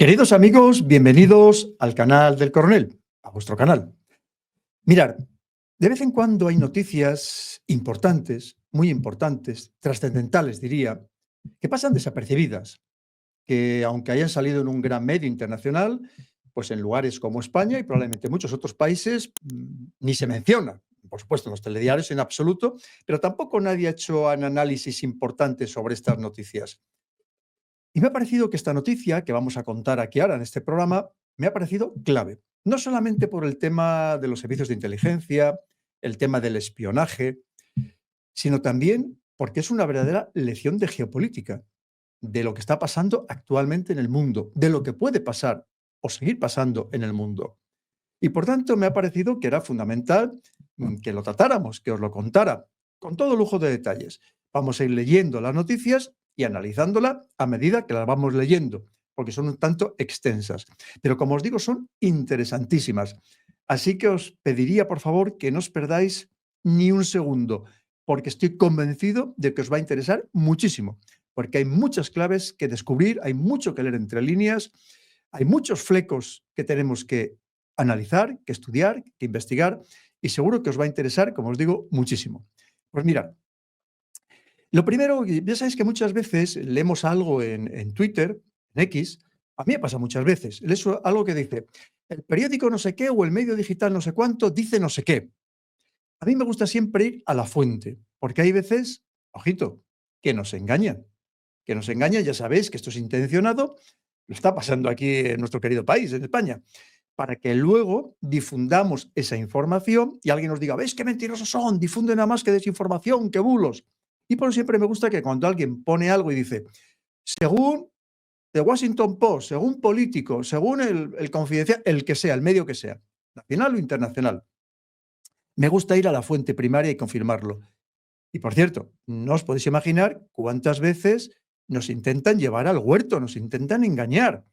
Queridos amigos, bienvenidos al canal del Coronel, a vuestro canal. Mirad, de vez en cuando hay noticias importantes, muy importantes, trascendentales diría, que pasan desapercibidas, que aunque hayan salido en un gran medio internacional, pues en lugares como España y probablemente muchos otros países ni se menciona. Por supuesto, en los telediarios en absoluto, pero tampoco nadie ha hecho un análisis importante sobre estas noticias. Y me ha parecido que esta noticia que vamos a contar aquí ahora en este programa me ha parecido clave. No solamente por el tema de los servicios de inteligencia, el tema del espionaje, sino también porque es una verdadera lección de geopolítica, de lo que está pasando actualmente en el mundo, de lo que puede pasar o seguir pasando en el mundo. Y por tanto me ha parecido que era fundamental que lo tratáramos, que os lo contara, con todo lujo de detalles. Vamos a ir leyendo las noticias y analizándola a medida que las vamos leyendo, porque son un tanto extensas. Pero como os digo, son interesantísimas. Así que os pediría, por favor, que no os perdáis ni un segundo, porque estoy convencido de que os va a interesar muchísimo, porque hay muchas claves que descubrir, hay mucho que leer entre líneas, hay muchos flecos que tenemos que analizar, que estudiar, que investigar, y seguro que os va a interesar, como os digo, muchísimo. Pues mirad, lo primero, ya sabéis que muchas veces leemos algo en Twitter, en X, a mí me pasa muchas veces, leo algo que dice, el periódico no sé qué o el medio digital no sé cuánto dice no sé qué. A mí me gusta siempre ir a la fuente, porque hay veces, ojito, que nos engañan. Que nos engañan, ya sabéis que esto es intencionado, lo está pasando aquí en nuestro querido país, en España, para que luego difundamos esa información y alguien nos diga, ¿ves qué mentirosos son? Difunden nada más que desinformación, que bulos. Y por eso siempre me gusta que cuando alguien pone algo y dice, según The Washington Post, según Político, según el Confidencial, el que sea, el medio que sea, nacional o internacional, me gusta ir a la fuente primaria y confirmarlo. Y por cierto, no os podéis imaginar cuántas veces nos intentan llevar al huerto, nos intentan engañar.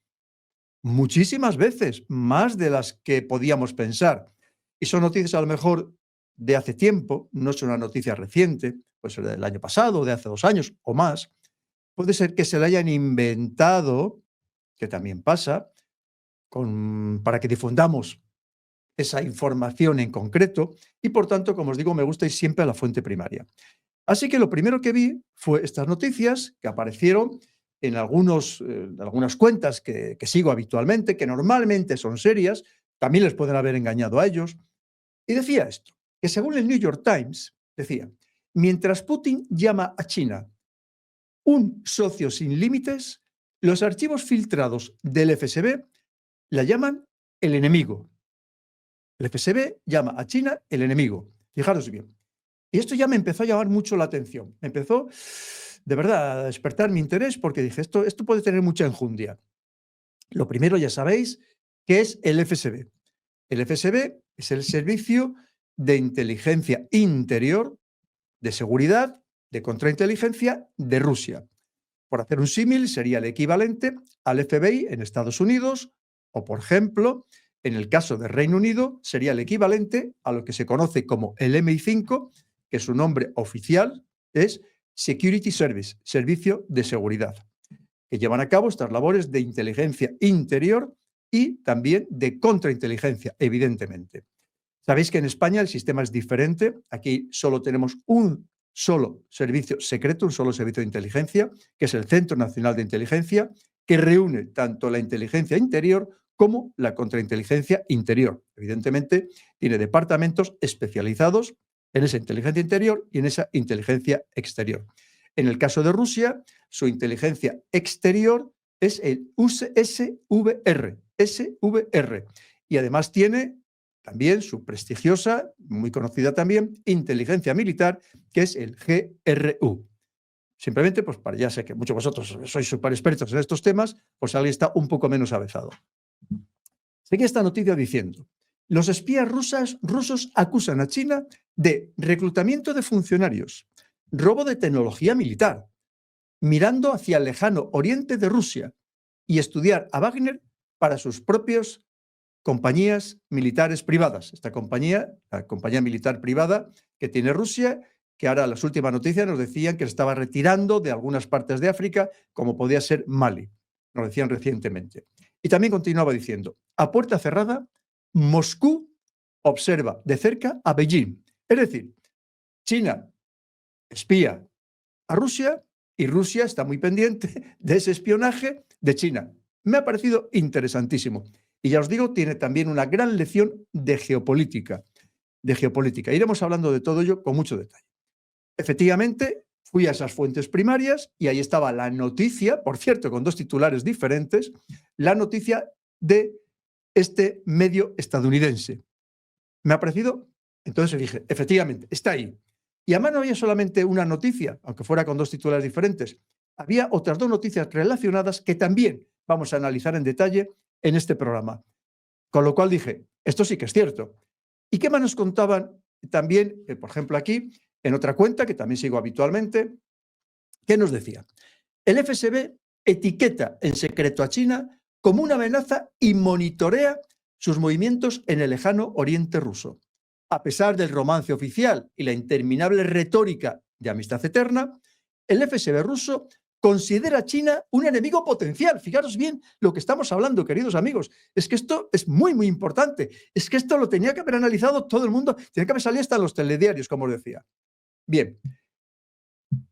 Muchísimas veces, más de las que podíamos pensar. Y son noticias a lo mejor de hace tiempo, no es una noticia reciente, puede ser del año pasado, de hace 2 años o más. Puede ser que se la hayan inventado, que también pasa, para que difundamos esa información en concreto y, por tanto, como os digo, me gusta ir siempre a la fuente primaria. Así que lo primero que vi fue estas noticias que aparecieron en algunas cuentas que sigo habitualmente, que normalmente son serias, también les pueden haber engañado a ellos, y decía esto, que según el New York Times, decía, mientras Putin llama a China un socio sin límites, los archivos filtrados del FSB la llaman el enemigo. El FSB llama a China el enemigo. Fijaros bien. Y esto ya me empezó a llamar mucho la atención. Me empezó, de verdad, a despertar mi interés porque dije, esto puede tener mucha enjundia. Lo primero, ya sabéis, ¿qué es el FSB? El FSB es el Servicio de Inteligencia Interior, de Seguridad, de Contrainteligencia de Rusia. Por hacer un símil, sería el equivalente al FBI en Estados Unidos o, por ejemplo, en el caso del Reino Unido, sería el equivalente a lo que se conoce como el MI5, que su nombre oficial es Security Service, Servicio de Seguridad, que llevan a cabo estas labores de inteligencia interior y también de contrainteligencia, evidentemente. Sabéis que en España el sistema es diferente. Aquí solo tenemos un solo servicio secreto, un solo servicio de inteligencia, que es el Centro Nacional de Inteligencia, que reúne tanto la inteligencia interior como la contrainteligencia interior. Evidentemente, tiene departamentos especializados en esa inteligencia interior y en esa inteligencia exterior. En el caso de Rusia, su inteligencia exterior es el SVR, SVR, y además tiene también su prestigiosa, muy conocida también, inteligencia militar, que es el GRU. Simplemente, pues ya sé que muchos de vosotros sois súper expertos en estos temas, pues alguien está un poco menos avezado. Seguí esta noticia diciendo: los espías rusos acusan a China de reclutamiento de funcionarios, robo de tecnología militar, mirando hacia el lejano oriente de Rusia y estudiar a Wagner para sus propias compañías militares privadas. Esta compañía, la compañía militar privada que tiene Rusia, que ahora las últimas noticias nos decían que se estaba retirando de algunas partes de África, como podía ser Mali, nos decían recientemente. Y también continuaba diciendo: a puerta cerrada, Moscú observa de cerca a Beijing. Es decir, China espía a Rusia y Rusia está muy pendiente de ese espionaje de China. Me ha parecido interesantísimo. Y ya os digo, tiene también una gran lección de geopolítica. Iremos hablando de todo ello con mucho detalle. Efectivamente, fui a esas fuentes primarias y ahí estaba la noticia, por cierto, con dos titulares diferentes, la noticia de este medio estadounidense. Me ha parecido, entonces dije, efectivamente, está ahí. Y además no había solamente una noticia, aunque fuera con dos titulares diferentes, había otras dos noticias relacionadas que también vamos a analizar en detalle en este programa. Con lo cual dije, esto sí que es cierto. ¿Y qué más nos contaban también, por ejemplo, aquí, en otra cuenta que también sigo habitualmente? ¿Qué nos decía? El FSB etiqueta en secreto a China como una amenaza y monitorea sus movimientos en el lejano oriente ruso. A pesar del romance oficial y la interminable retórica de amistad eterna, el FSB ruso considera a China un enemigo potencial. Fijaros bien lo que estamos hablando, queridos amigos. Es que esto es muy, muy importante. Es que esto lo tenía que haber analizado todo el mundo. Tenía que haber salido hasta en los telediarios, como os decía. Bien.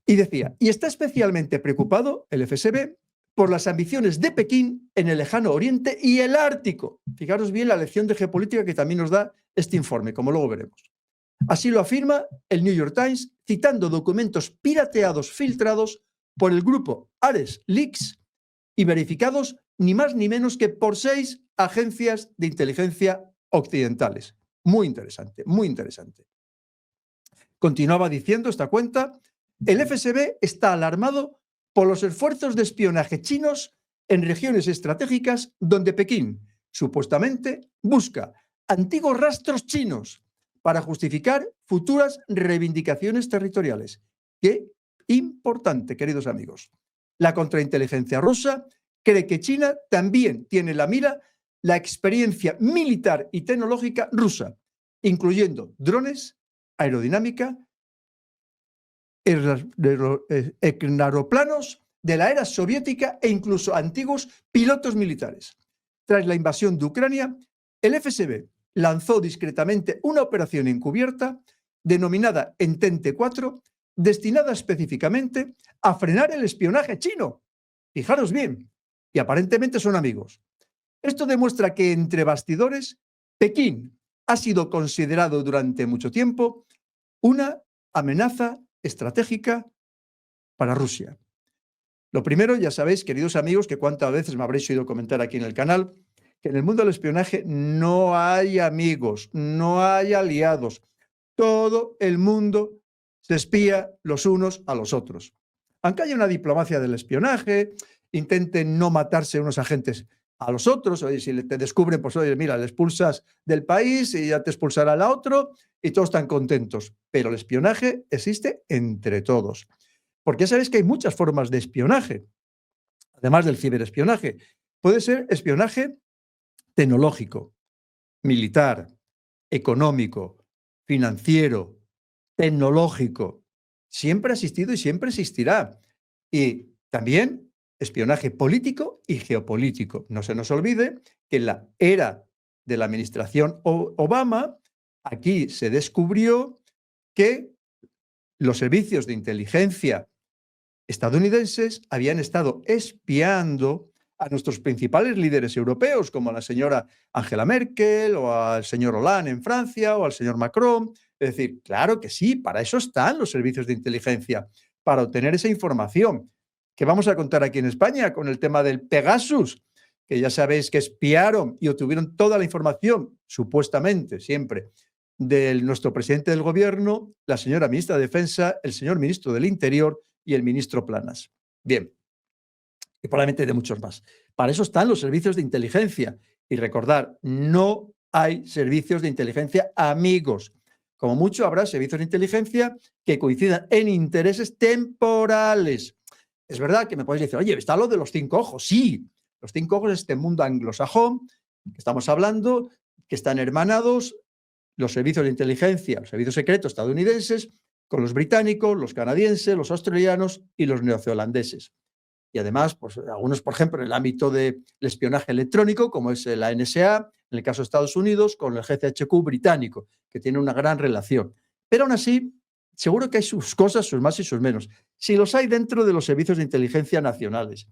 Y decía, y está especialmente preocupado el FSB por las ambiciones de Pekín en el lejano oriente y el Ártico. Fijaros bien la lección de geopolítica que también nos da este informe, como luego veremos. Así lo afirma el New York Times, citando documentos pirateados filtrados por el grupo Ares Leaks y verificados ni más ni menos que por 6 agencias de inteligencia occidentales. Muy interesante, muy interesante. Continuaba diciendo esta cuenta: el FSB está alarmado por los esfuerzos de espionaje chinos en regiones estratégicas donde Pekín supuestamente busca antiguos rastros chinos para justificar futuras reivindicaciones territoriales. Qué importante, queridos amigos. La contrainteligencia rusa cree que China también tiene en la mira la experiencia militar y tecnológica rusa, incluyendo drones, aerodinámica, aeroplanos de la era soviética e incluso antiguos pilotos militares. Tras la invasión de Ucrania, el FSB lanzó discretamente una operación encubierta denominada Entente 4, destinada específicamente a frenar el espionaje chino. Fijaros bien, y aparentemente son amigos. Esto demuestra que entre bastidores, Pekín ha sido considerado durante mucho tiempo una amenaza estratégica para Rusia. Lo primero, ya sabéis, queridos amigos, que cuántas veces me habréis oído comentar aquí en el canal, que en el mundo del espionaje no hay amigos, no hay aliados. Todo el mundo se espía los unos a los otros. Aunque haya una diplomacia del espionaje, intenten no matarse unos agentes a los otros, oye, si te descubren, pues oye, mira, le expulsas del país y ya te expulsará el otro y todos están contentos. Pero el espionaje existe entre todos. Porque ya sabéis que hay muchas formas de espionaje, además del ciberespionaje. Puede ser espionaje tecnológico, militar, económico, financiero, tecnológico. Siempre ha existido y siempre existirá. Y también espionaje político y geopolítico. No se nos olvide que en la era de la administración Obama, aquí se descubrió que los servicios de inteligencia estadounidenses habían estado espiando a nuestros principales líderes europeos, como a la señora Angela Merkel, o al señor Hollande en Francia, o al señor Macron, Es decir, claro que sí, para eso están los servicios de inteligencia, para obtener esa información. Que vamos a contar aquí en España con el tema del Pegasus, que ya sabéis que espiaron y obtuvieron toda la información, supuestamente, siempre, de nuestro presidente del gobierno, la señora ministra de Defensa, el señor ministro del Interior y el ministro Planas. Bien, y probablemente de muchos más. Para eso están los servicios de inteligencia. Y recordar, no hay servicios de inteligencia amigos. Como mucho habrá servicios de inteligencia que coincidan en intereses temporales. Es verdad que me podéis decir, oye, está lo de los 5 ojos. Sí, los 5 ojos es este mundo anglosajón que estamos hablando, que están hermanados los servicios de inteligencia, los servicios secretos estadounidenses, con los británicos, los canadienses, los australianos y los neozelandeses. Y además, pues, algunos, por ejemplo, en el ámbito del espionaje electrónico, como es la NSA, en el caso de Estados Unidos, con el GCHQ británico, que tiene una gran relación. Pero aún así, seguro que hay sus cosas, sus más y sus menos. Si los hay dentro de los servicios de inteligencia nacionales,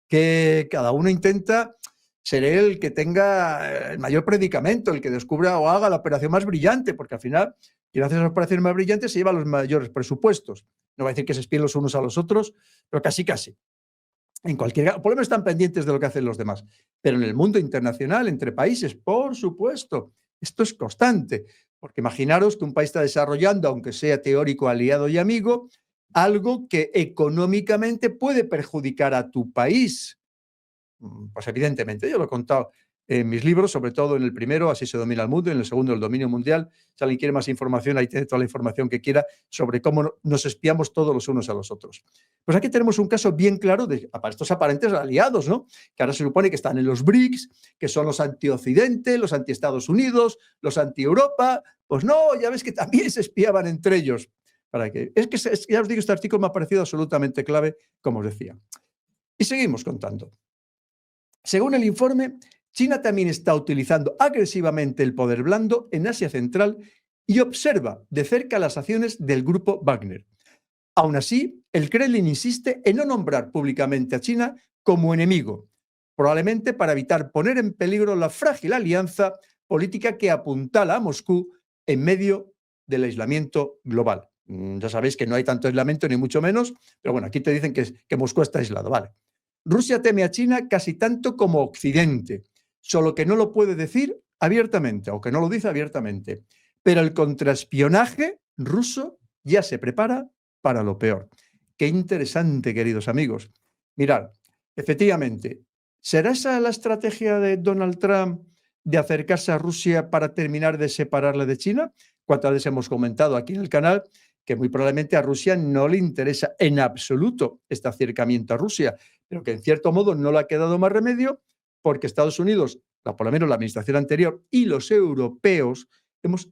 que cada uno intenta ser el que tenga el mayor predicamento, el que descubra o haga la operación más brillante, porque al final, quien hace esas operaciones más brillantes se lleva los mayores presupuestos. No va a decir que se espíen los unos a los otros, pero casi, casi. En cualquier caso, por lo menos están pendientes de lo que hacen los demás. Pero en el mundo internacional, entre países, por supuesto, esto es constante. Porque imaginaros que un país está desarrollando, aunque sea teórico, aliado y amigo, algo que económicamente puede perjudicar a tu país. Pues evidentemente, yo lo he contado en mis libros, sobre todo en el primero, Así se domina el mundo, y en el segundo, El dominio mundial. Si alguien quiere más información, ahí tiene toda la información que quiera sobre cómo nos espiamos todos los unos a los otros. Pues aquí tenemos un caso bien claro de estos aparentes aliados, ¿no? Que ahora se supone que están en los BRICS, que son los anti-Occidente, los anti-Estados Unidos, los anti-Europa. Pues no, ya ves que también se espiaban entre ellos. ¿Para qué? Ya os digo, este artículo me ha parecido absolutamente clave, como os decía. Y seguimos contando. Según el informe, China también está utilizando agresivamente el poder blando en Asia Central y observa de cerca las acciones del grupo Wagner. Aún así, el Kremlin insiste en no nombrar públicamente a China como enemigo, probablemente para evitar poner en peligro la frágil alianza política que apuntala a Moscú en medio del aislamiento global. Ya sabéis que no hay tanto aislamiento, ni mucho menos, pero bueno, aquí te dicen que Moscú está aislado, vale. Rusia teme a China casi tanto como Occidente, solo que no lo puede decir abiertamente, o que no lo dice abiertamente. Pero el contraespionaje ruso ya se prepara para lo peor. Qué interesante, queridos amigos. Mirad, efectivamente, ¿será esa la estrategia de Donald Trump de acercarse a Rusia para terminar de separarla de China? ¿Cuántas veces hemos comentado aquí en el canal que muy probablemente a Rusia no le interesa en absoluto este acercamiento a Rusia, pero que en cierto modo no le ha quedado más remedio porque Estados Unidos, por lo menos la administración anterior, y los europeos hemos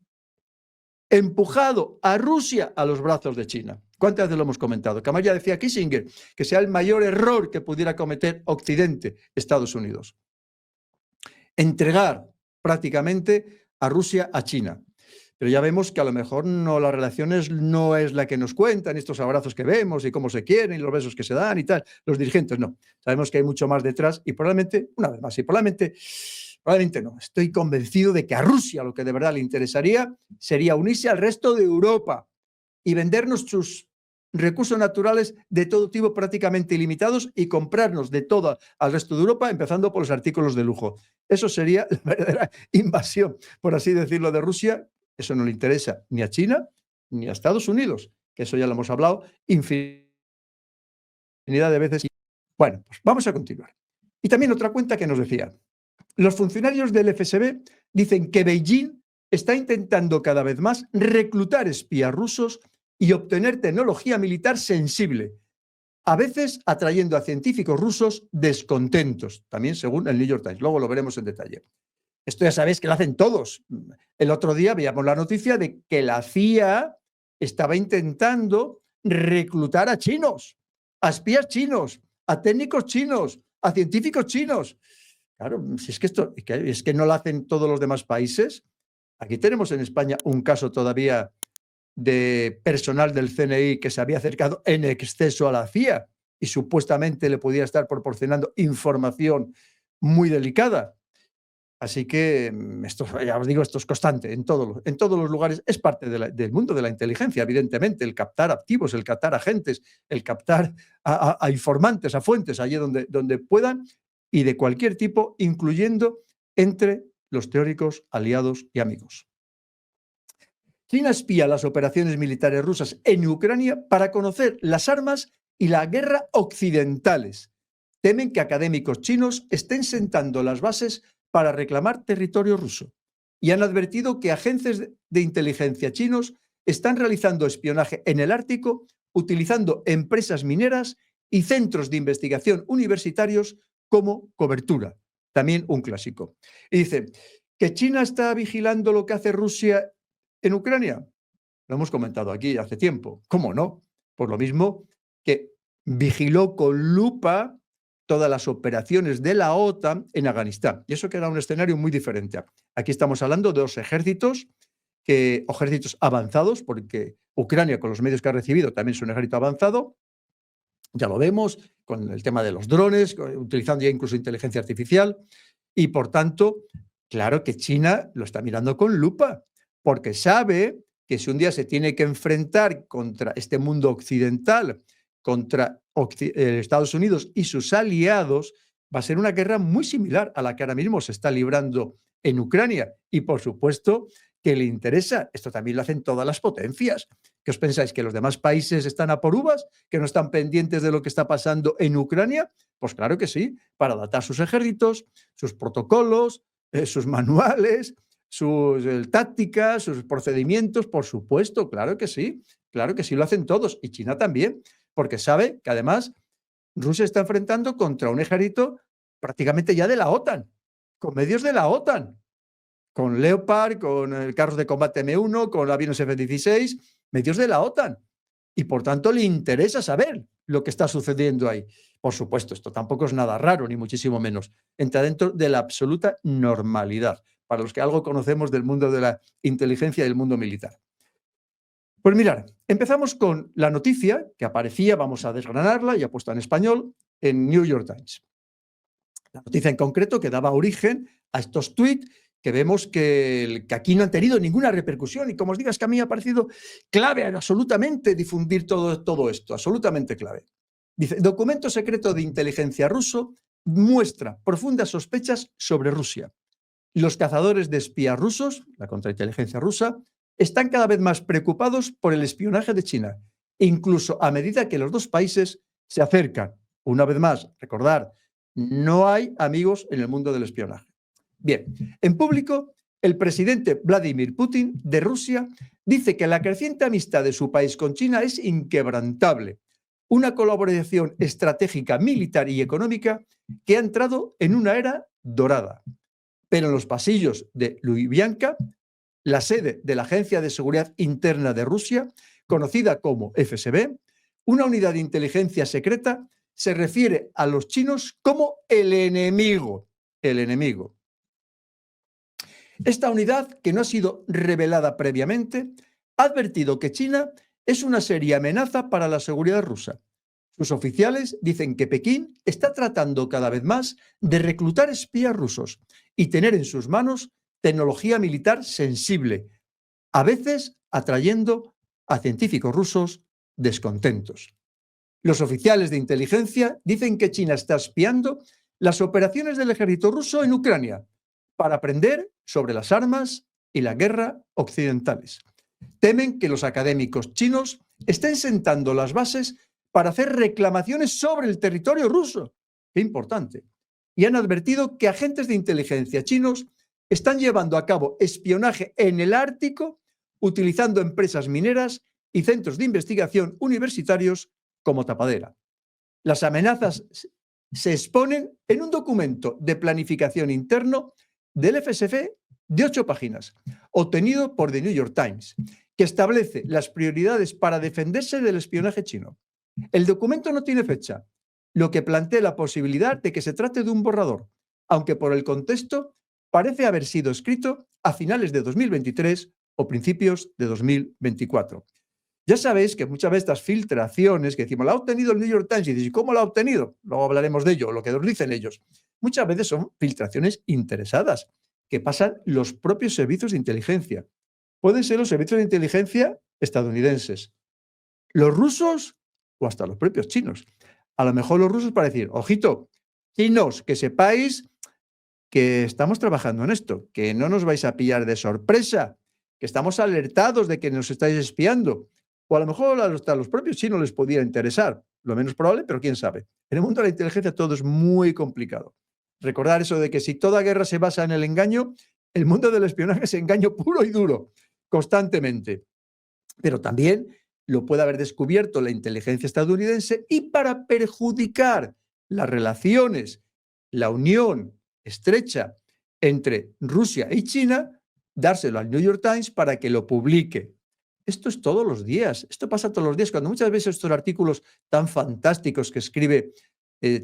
empujado a Rusia a los brazos de China. ¿Cuántas veces lo hemos comentado? Que además ya decía Kissinger que sea el mayor error que pudiera cometer Occidente, Estados Unidos. Entregar prácticamente a Rusia a China. Pero ya vemos que a lo mejor no, las relaciones no es la que nos cuentan, estos abrazos que vemos y cómo se quieren y los besos que se dan y tal. Los dirigentes no. Sabemos que hay mucho más detrás y probablemente, una vez más, y probablemente no. Estoy convencido de que a Rusia lo que de verdad le interesaría sería unirse al resto de Europa y vendernos sus recursos naturales de todo tipo prácticamente ilimitados y comprarnos de todo al resto de Europa, empezando por los artículos de lujo. Eso sería la verdadera invasión, por así decirlo, de Rusia. Eso no le interesa ni a China ni a Estados Unidos, que eso ya lo hemos hablado infinidad de veces. Bueno, pues vamos a continuar. Y también otra cuenta que nos decía, los funcionarios del FSB dicen que Beijing está intentando cada vez más reclutar espías rusos y obtener tecnología militar sensible, a veces atrayendo a científicos rusos descontentos, también según el New York Times. Luego lo veremos en detalle. Esto ya sabéis que lo hacen todos. El otro día veíamos la noticia de que la CIA estaba intentando reclutar a chinos, a espías chinos, a técnicos chinos, a científicos chinos. Claro, si es que es que no lo hacen todos los demás países. Aquí tenemos en España un caso todavía de personal del CNI que se había acercado en exceso a la CIA y supuestamente le podía estar proporcionando información muy delicada. Así que esto, ya os digo, esto es constante en todos los lugares. Es parte del mundo de la inteligencia, evidentemente, el captar activos, el captar agentes, el captar a informantes, a fuentes, allí donde puedan y de cualquier tipo, incluyendo entre los teóricos aliados y amigos. China espía las operaciones militares rusas en Ucrania para conocer las armas y la guerra occidentales. Temen que académicos chinos estén sentando las bases para reclamar territorio ruso y han advertido que agentes de inteligencia chinos están realizando espionaje en el Ártico utilizando empresas mineras y centros de investigación universitarios como cobertura. También un clásico. Y dice que China está vigilando lo que hace Rusia en Ucrania. Lo hemos comentado aquí hace tiempo. ¿Cómo no? Por lo mismo que vigiló con lupa todas las operaciones de la OTAN en Afganistán. Y eso que era un escenario muy diferente. Aquí estamos hablando de dos ejércitos, ejércitos avanzados, porque Ucrania, con los medios que ha recibido, también es un ejército avanzado. Ya lo vemos con el tema de los drones, utilizando ya incluso inteligencia artificial. Y por tanto, claro que China lo está mirando con lupa, porque sabe que si un día se tiene que enfrentar contra este mundo occidental, contra Estados Unidos y sus aliados, va a ser una guerra muy similar a la que ahora mismo se está librando en Ucrania. Y por supuesto que le interesa, esto también lo hacen todas las potencias. ¿Qué os pensáis? ¿Que los demás países están a por uvas? ¿Que no están pendientes de lo que está pasando en Ucrania? Pues claro que sí, para adaptar sus ejércitos, sus protocolos, sus manuales, sus tácticas, sus procedimientos, por supuesto, claro que sí lo hacen todos, y China también, porque sabe que además Rusia está enfrentando contra un ejército prácticamente ya de la OTAN, con medios de la OTAN, con Leopard, con carros de combate M1, con aviones F-16, medios de la OTAN. Y por tanto le interesa saber lo que está sucediendo ahí. Por supuesto, esto tampoco es nada raro, ni muchísimo menos. Entra dentro de la absoluta normalidad, para los que algo conocemos del mundo de la inteligencia y del mundo militar. Pues mirar, empezamos con la noticia que aparecía, vamos a desgranarla, ya puesta en español, en New York Times. La noticia en concreto que daba origen a estos tuits que vemos que aquí no han tenido ninguna repercusión y como os digo, es que a mí me ha parecido clave absolutamente difundir todo esto, absolutamente clave. Dice, documento secreto de inteligencia ruso muestra profundas sospechas sobre Rusia. Los cazadores de espías rusos, la contrainteligencia rusa, están cada vez más preocupados por el espionaje de China, incluso a medida que los dos países se acercan. Una vez más, recordar, no hay amigos en el mundo del espionaje. Bien, en público, el presidente Vladimir Putin de Rusia dice que la creciente amistad de su país con China es inquebrantable, una colaboración estratégica, militar y económica que ha entrado en una era dorada. Pero en los pasillos de Lubyanka, la sede de la Agencia de Seguridad Interna de Rusia, conocida como FSB, una unidad de inteligencia secreta se refiere a los chinos como el enemigo. El enemigo. Esta unidad, que no ha sido revelada previamente, ha advertido que China es una seria amenaza para la seguridad rusa. Sus oficiales dicen que Pekín está tratando cada vez más de reclutar espías rusos y tener en sus manos tecnología militar sensible, a veces atrayendo a científicos rusos descontentos. Los oficiales de inteligencia dicen que China está espiando las operaciones del ejército ruso en Ucrania para aprender sobre las armas y la guerra occidentales. Temen que los académicos chinos estén sentando las bases para hacer reclamaciones sobre el territorio ruso. Qué importante. Y han advertido que agentes de inteligencia chinos están llevando a cabo espionaje en el Ártico utilizando empresas mineras y centros de investigación universitarios como tapadera. Las amenazas se exponen en un documento de planificación interno del FSB de 8 páginas, obtenido por The New York Times, que establece las prioridades para defenderse del espionaje chino. El documento no tiene fecha, lo que plantea la posibilidad de que se trate de un borrador, aunque por el contexto parece haber sido escrito a finales de 2023 o principios de 2024. Ya sabéis que muchas veces estas filtraciones que decimos, la ha obtenido el New York Times, y dices, ¿cómo la ha obtenido? Luego hablaremos de ello, lo que nos dicen ellos. Muchas veces son filtraciones interesadas, que pasan los propios servicios de inteligencia. Pueden ser los servicios de inteligencia estadounidenses, los rusos o hasta los propios chinos. A lo mejor los rusos para decir, ojito, chinos, que sepáis que estamos trabajando en esto, que no nos vais a pillar de sorpresa, que estamos alertados de que nos estáis espiando. O a lo mejor hasta a los propios chinos les podía interesar, lo menos probable, pero quién sabe. En el mundo de la inteligencia todo es muy complicado. Recordar eso de que si toda guerra se basa en el engaño, el mundo del espionaje es engaño puro y duro, constantemente. Pero también lo puede haber descubierto la inteligencia estadounidense y para perjudicar las relaciones, la unión estrecha entre Rusia y China, dárselo al New York Times para que lo publique. Esto es todos los días, esto pasa todos los días, cuando muchas veces estos artículos tan fantásticos que escribe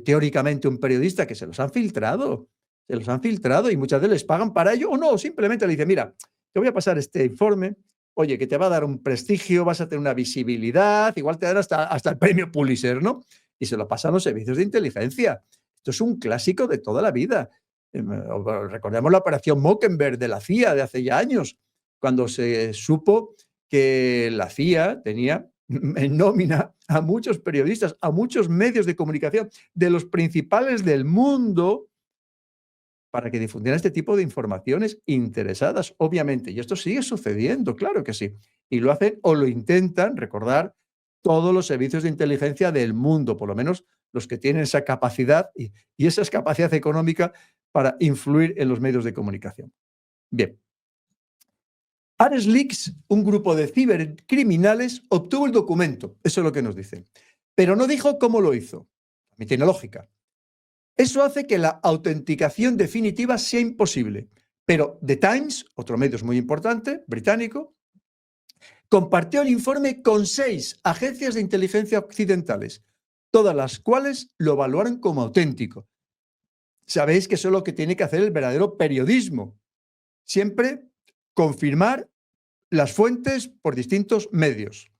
teóricamente un periodista que se los han filtrado y muchas veces les pagan para ello o no, simplemente le dicen, mira, te voy a pasar este informe, oye, que te va a dar un prestigio, vas a tener una visibilidad, igual te dan hasta el premio Pulitzer, ¿no? Y se lo pasan los servicios de inteligencia. Esto es un clásico de toda la vida. Recordemos la operación Mockingbird de la CIA de hace ya años, cuando se supo que la CIA tenía en nómina a muchos periodistas, a muchos medios de comunicación de los principales del mundo para que difundieran este tipo de informaciones interesadas, obviamente. Y esto sigue sucediendo, claro que sí. Y lo hacen o lo intentan, recordar, todos los servicios de inteligencia del mundo, por lo menos los que tienen esa capacidad y esa capacidad económica para influir en los medios de comunicación. Bien. Ares Leaks, un grupo de cibercriminales, obtuvo el documento, eso es lo que nos dicen, pero no dijo cómo lo hizo. A mí tiene lógica. Eso hace que la autenticación definitiva sea imposible. Pero The Times, otro medio muy importante, británico, compartió el informe con 6 agencias de inteligencia occidentales, todas las cuales lo evaluaron como auténtico. Sabéis que eso es lo que tiene que hacer el verdadero periodismo. Siempre confirmar las fuentes por distintos medios,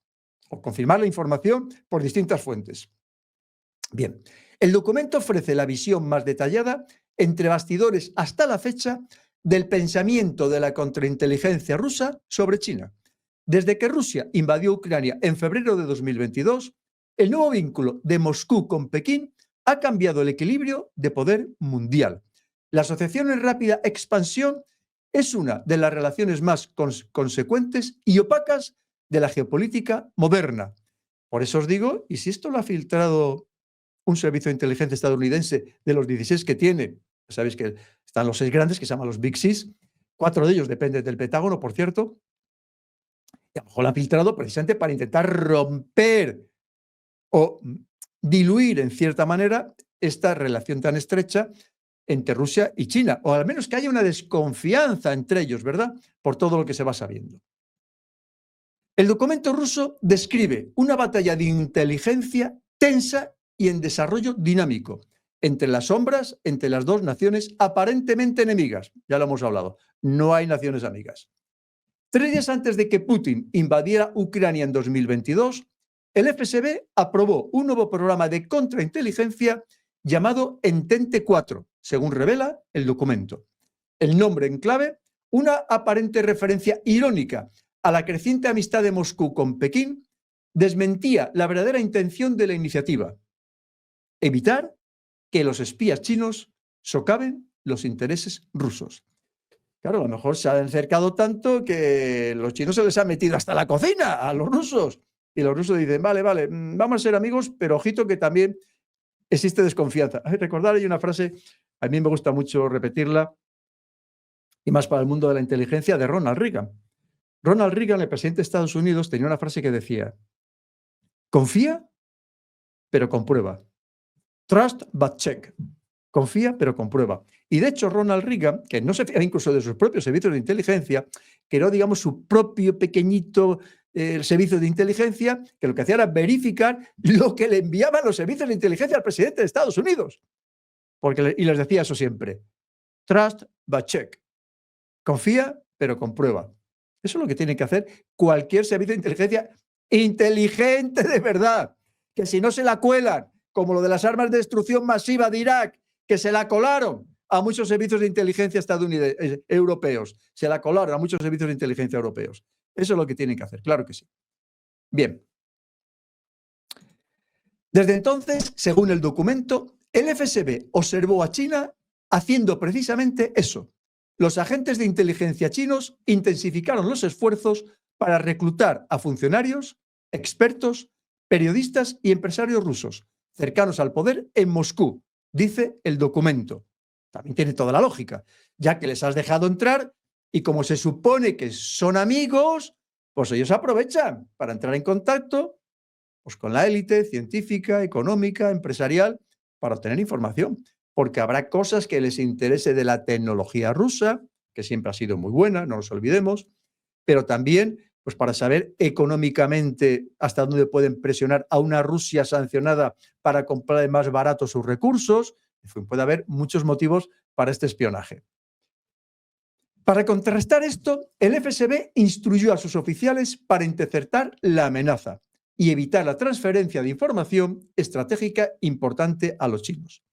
o confirmar la información por distintas fuentes. Bien, el documento ofrece la visión más detallada, entre bastidores hasta la fecha, del pensamiento de la contrainteligencia rusa sobre China. Desde que Rusia invadió Ucrania en febrero de 2022, el nuevo vínculo de Moscú con Pekín ha cambiado el equilibrio de poder mundial. La asociación en rápida expansión es una de las relaciones más consecuentes y opacas de la geopolítica moderna. Por eso os digo, y si esto lo ha filtrado un servicio de inteligencia estadounidense de los 16 que tiene, sabéis que están los 6 grandes, que se llaman los Big Six, 4 de ellos dependen del Pentágono, por cierto, y a lo mejor lo han filtrado precisamente para intentar romper o diluir en cierta manera esta relación tan estrecha entre Rusia y China, o al menos que haya una desconfianza entre ellos, ¿verdad? Por todo lo que se va sabiendo. El documento ruso describe una batalla de inteligencia tensa y en desarrollo dinámico entre las sombras, entre las dos naciones aparentemente enemigas. Ya lo hemos hablado, no hay naciones amigas. 3 días antes de que Putin invadiera Ucrania en 2022, el FSB aprobó un nuevo programa de contrainteligencia llamado Entente 4, según revela el documento. El nombre en clave, una aparente referencia irónica a la creciente amistad de Moscú con Pekín, desmentía la verdadera intención de la iniciativa: evitar que los espías chinos socaven los intereses rusos. Claro, a lo mejor se han acercado tanto que los chinos se les han metido hasta la cocina a los rusos. Y los rusos dicen, vale, vamos a ser amigos, pero ojito que también existe desconfianza. Recordar, hay una frase, a mí me gusta mucho repetirla, y más para el mundo de la inteligencia, de Ronald Reagan. Ronald Reagan, el presidente de Estados Unidos, tenía una frase que decía, confía, pero comprueba. Trust but check. Confía, pero comprueba. Y de hecho, Ronald Reagan, que no se fía incluso de sus propios servicios de inteligencia, creó, digamos, su propio pequeñito servicio de inteligencia, que lo que hacía era verificar lo que le enviaban los servicios de inteligencia al presidente de Estados Unidos. Y les decía eso siempre. Trust but check. Confía, pero comprueba. Eso es lo que tiene que hacer cualquier servicio de inteligencia inteligente de verdad. Que si no se la cuelan, como lo de las armas de destrucción masiva de Irak, que se la colaron a muchos servicios de inteligencia estadounidenses, europeos. Se la colaron a muchos servicios de inteligencia europeos. Eso es lo que tienen que hacer, claro que sí. Bien. Desde entonces, según el documento, el FSB observó a China haciendo precisamente eso. Los agentes de inteligencia chinos intensificaron los esfuerzos para reclutar a funcionarios, expertos, periodistas y empresarios rusos cercanos al poder en Moscú, dice el documento. También tiene toda la lógica, ya que les has dejado entrar y como se supone que son amigos, pues ellos aprovechan para entrar en contacto pues, con la élite científica, económica, empresarial, para obtener información. Porque habrá cosas que les interese de la tecnología rusa, que siempre ha sido muy buena, no nos olvidemos, pero también pues para saber económicamente hasta dónde pueden presionar a una Rusia sancionada para comprar más barato sus recursos. En fin, puede haber muchos motivos para este espionaje. Para contrarrestar esto, el FSB instruyó a sus oficiales para interceptar la amenaza y evitar la transferencia de información estratégica importante a los chinos.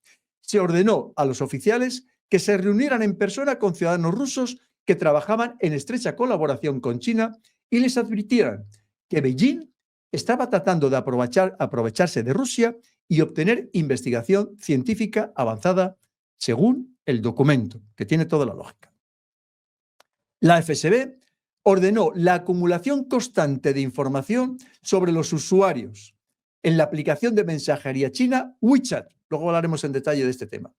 Se ordenó a los oficiales que se reunieran en persona con ciudadanos rusos que trabajaban en estrecha colaboración con China y les advirtieran que Beijing estaba tratando de aprovecharse de Rusia y obtener investigación científica avanzada según el documento, que tiene toda la lógica. La FSB ordenó la acumulación constante de información sobre los usuarios en la aplicación de mensajería china WeChat. Luego hablaremos en detalle de este tema.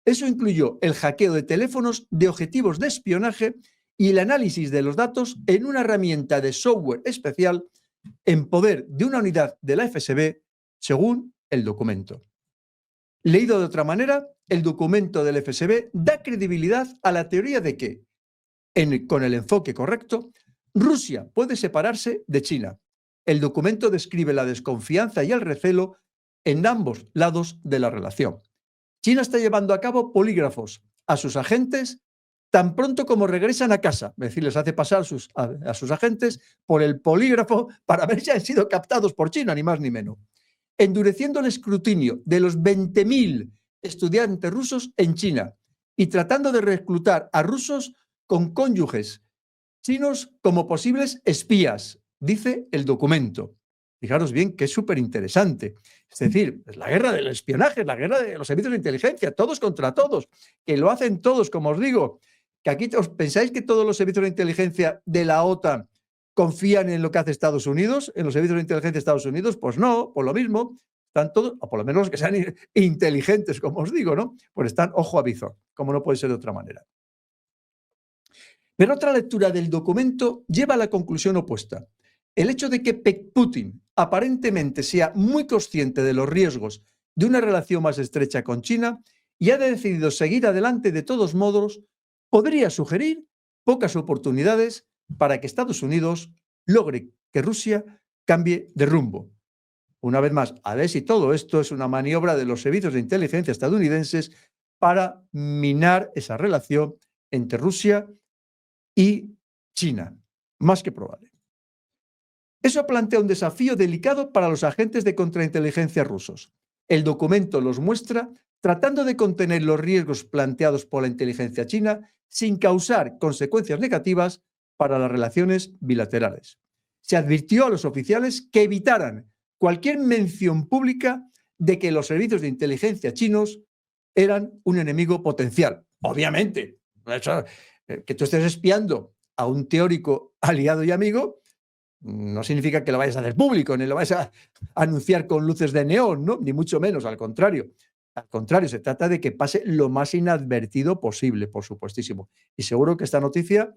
Eso incluyó el hackeo de teléfonos de objetivos de espionaje y el análisis de los datos en una herramienta de software especial en poder de una unidad de la FSB, según el documento. Leído de otra manera, el documento del FSB da credibilidad a la teoría de que, con el enfoque correcto, Rusia puede separarse de China. El documento describe la desconfianza y el recelo en ambos lados de la relación. China está llevando a cabo polígrafos a sus agentes tan pronto como regresan a casa. Es decir, les hace pasar a sus agentes por el polígrafo para ver si han sido captados por China, ni más ni menos. Endureciendo el escrutinio de los 20.000 estudiantes rusos en China y tratando de reclutar a rusos con cónyuges chinos como posibles espías, dice el documento. Fijaros bien que es súper interesante. Es decir, es la guerra del espionaje, es la guerra de los servicios de inteligencia, todos contra todos, que lo hacen todos, como os digo, que aquí os pensáis que todos los servicios de inteligencia de la OTAN confían en lo que hace Estados Unidos, en los servicios de inteligencia de Estados Unidos, pues no, por lo mismo, están todos, o por lo menos que sean inteligentes, como os digo, ¿no? Pues están ojo a visor, como no puede ser de otra manera. Pero otra lectura del documento lleva a la conclusión opuesta. El hecho de que Putin aparentemente sea muy consciente de los riesgos de una relación más estrecha con China y ha decidido seguir adelante de todos modos, podría sugerir pocas oportunidades para que Estados Unidos logre que Rusia cambie de rumbo. Una vez más, a ver si todo esto es una maniobra de los servicios de inteligencia estadounidenses para minar esa relación entre Rusia y China, más que probable. Eso plantea un desafío delicado para los agentes de contrainteligencia rusos. El documento los muestra tratando de contener los riesgos planteados por la inteligencia china sin causar consecuencias negativas para las relaciones bilaterales. Se advirtió a los oficiales que evitaran cualquier mención pública de que los servicios de inteligencia chinos eran un enemigo potencial. Obviamente, que tú estés espiando a un teórico aliado y amigo no significa que lo vayas a hacer público, ni lo vayas a anunciar con luces de neón, ¿no? Ni mucho menos, al contrario. Al contrario, se trata de que pase lo más inadvertido posible, por supuestísimo. Y seguro que esta noticia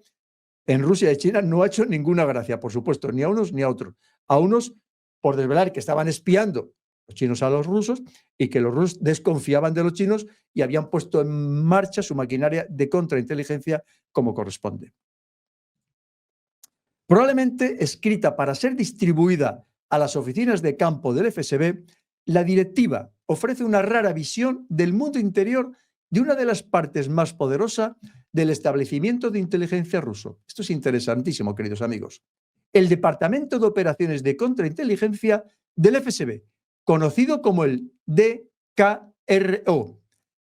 en Rusia y China no ha hecho ninguna gracia, por supuesto, ni a unos ni a otros. A unos por desvelar que estaban espiando los chinos a los rusos y que los rusos desconfiaban de los chinos y habían puesto en marcha su maquinaria de contrainteligencia como corresponde. Probablemente escrita para ser distribuida a las oficinas de campo del FSB, la directiva ofrece una rara visión del mundo interior de una de las partes más poderosas del establecimiento de inteligencia ruso. Esto es interesantísimo, queridos amigos. El Departamento de Operaciones de Contrainteligencia del FSB, conocido como el DKRO.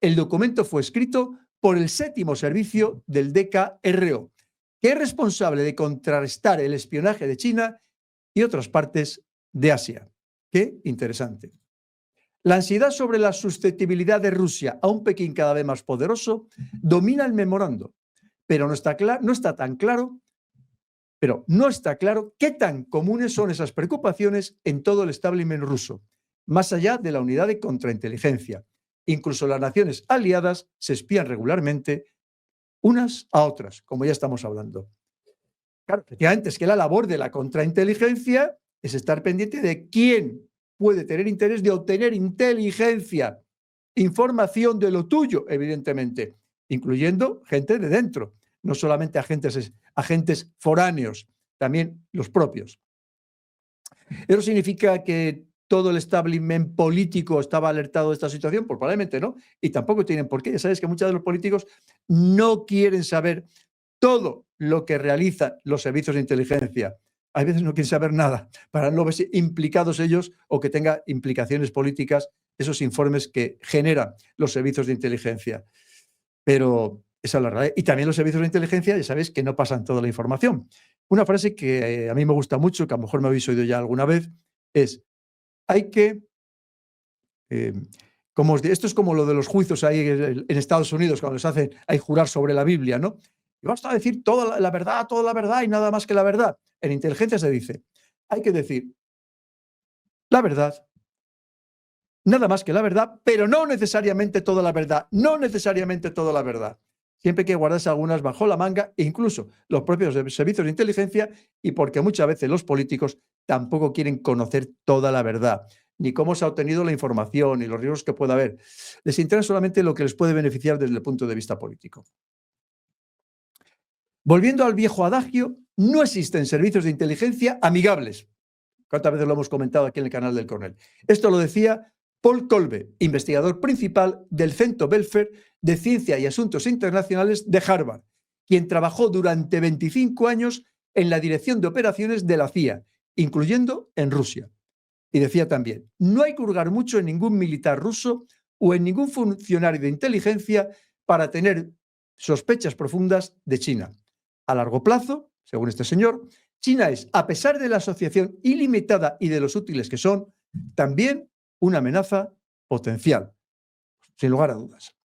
El documento fue escrito por el 7º servicio del DKRO, que es responsable de contrarrestar el espionaje de China y otras partes de Asia. Qué interesante. La ansiedad sobre la susceptibilidad de Rusia a un Pekín cada vez más poderoso domina el memorando, pero no está claro qué tan comunes son esas preocupaciones en todo el establishment ruso, más allá de la unidad de contrainteligencia. Incluso las naciones aliadas se espían regularmente unas a otras, como ya estamos hablando. Claro, efectivamente, es que la labor de la contrainteligencia es estar pendiente de quién puede tener interés de obtener inteligencia, información de lo tuyo, evidentemente, incluyendo gente de dentro, no solamente agentes foráneos, también los propios. ¿Eso significa que todo el establishment político estaba alertado de esta situación? Pues probablemente no, y tampoco tienen por qué. Ya sabes que muchos de los políticos no quieren saber todo lo que realizan los servicios de inteligencia. A veces no quieren saber nada para no verse implicados ellos o que tenga implicaciones políticas esos informes que generan los servicios de inteligencia. Pero esa es la realidad. Y también los servicios de inteligencia, ya sabéis que no pasan toda la información. Una frase que a mí me gusta mucho, que a lo mejor me habéis oído ya alguna vez, es: hay que... esto es como lo de los juicios ahí en Estados Unidos, cuando les hacen hay jurar sobre la Biblia, ¿no? Y basta decir toda la verdad y nada más que la verdad. En inteligencia se dice, hay que decir la verdad, nada más que la verdad, pero no necesariamente toda la verdad, no necesariamente toda la verdad. Siempre hay que guardarse algunas bajo la manga, e incluso los propios servicios de inteligencia, y porque muchas veces los políticos tampoco quieren conocer toda la verdad, ni cómo se ha obtenido la información, ni los riesgos que pueda haber. Les interesa solamente lo que les puede beneficiar desde el punto de vista político. Volviendo al viejo adagio, no existen servicios de inteligencia amigables. ¿Cuántas veces lo hemos comentado aquí en el canal del Cornell? Esto lo decía Paul Kolbe, investigador principal del Centro Belfer de Ciencia y Asuntos Internacionales de Harvard, quien trabajó durante 25 años en la dirección de operaciones de la CIA, incluyendo en Rusia. Y decía también, no hay que hurgar mucho en ningún militar ruso o en ningún funcionario de inteligencia para tener sospechas profundas de China. A largo plazo, según este señor, China es, a pesar de la asociación ilimitada y de los útiles que son, también una amenaza potencial, sin lugar a dudas.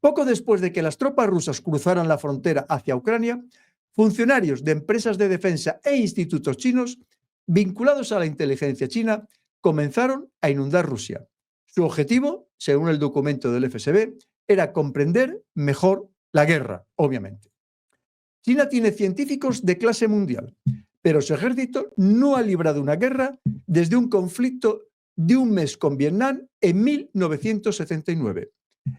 Poco después de que las tropas rusas cruzaran la frontera hacia Ucrania, funcionarios de empresas de defensa e institutos chinos vinculados a la inteligencia china comenzaron a inundar Rusia. Su objetivo, según el documento del FSB, era comprender mejor la guerra, obviamente. China tiene científicos de clase mundial, pero su ejército no ha librado una guerra desde un conflicto de un mes con Vietnam en 1979.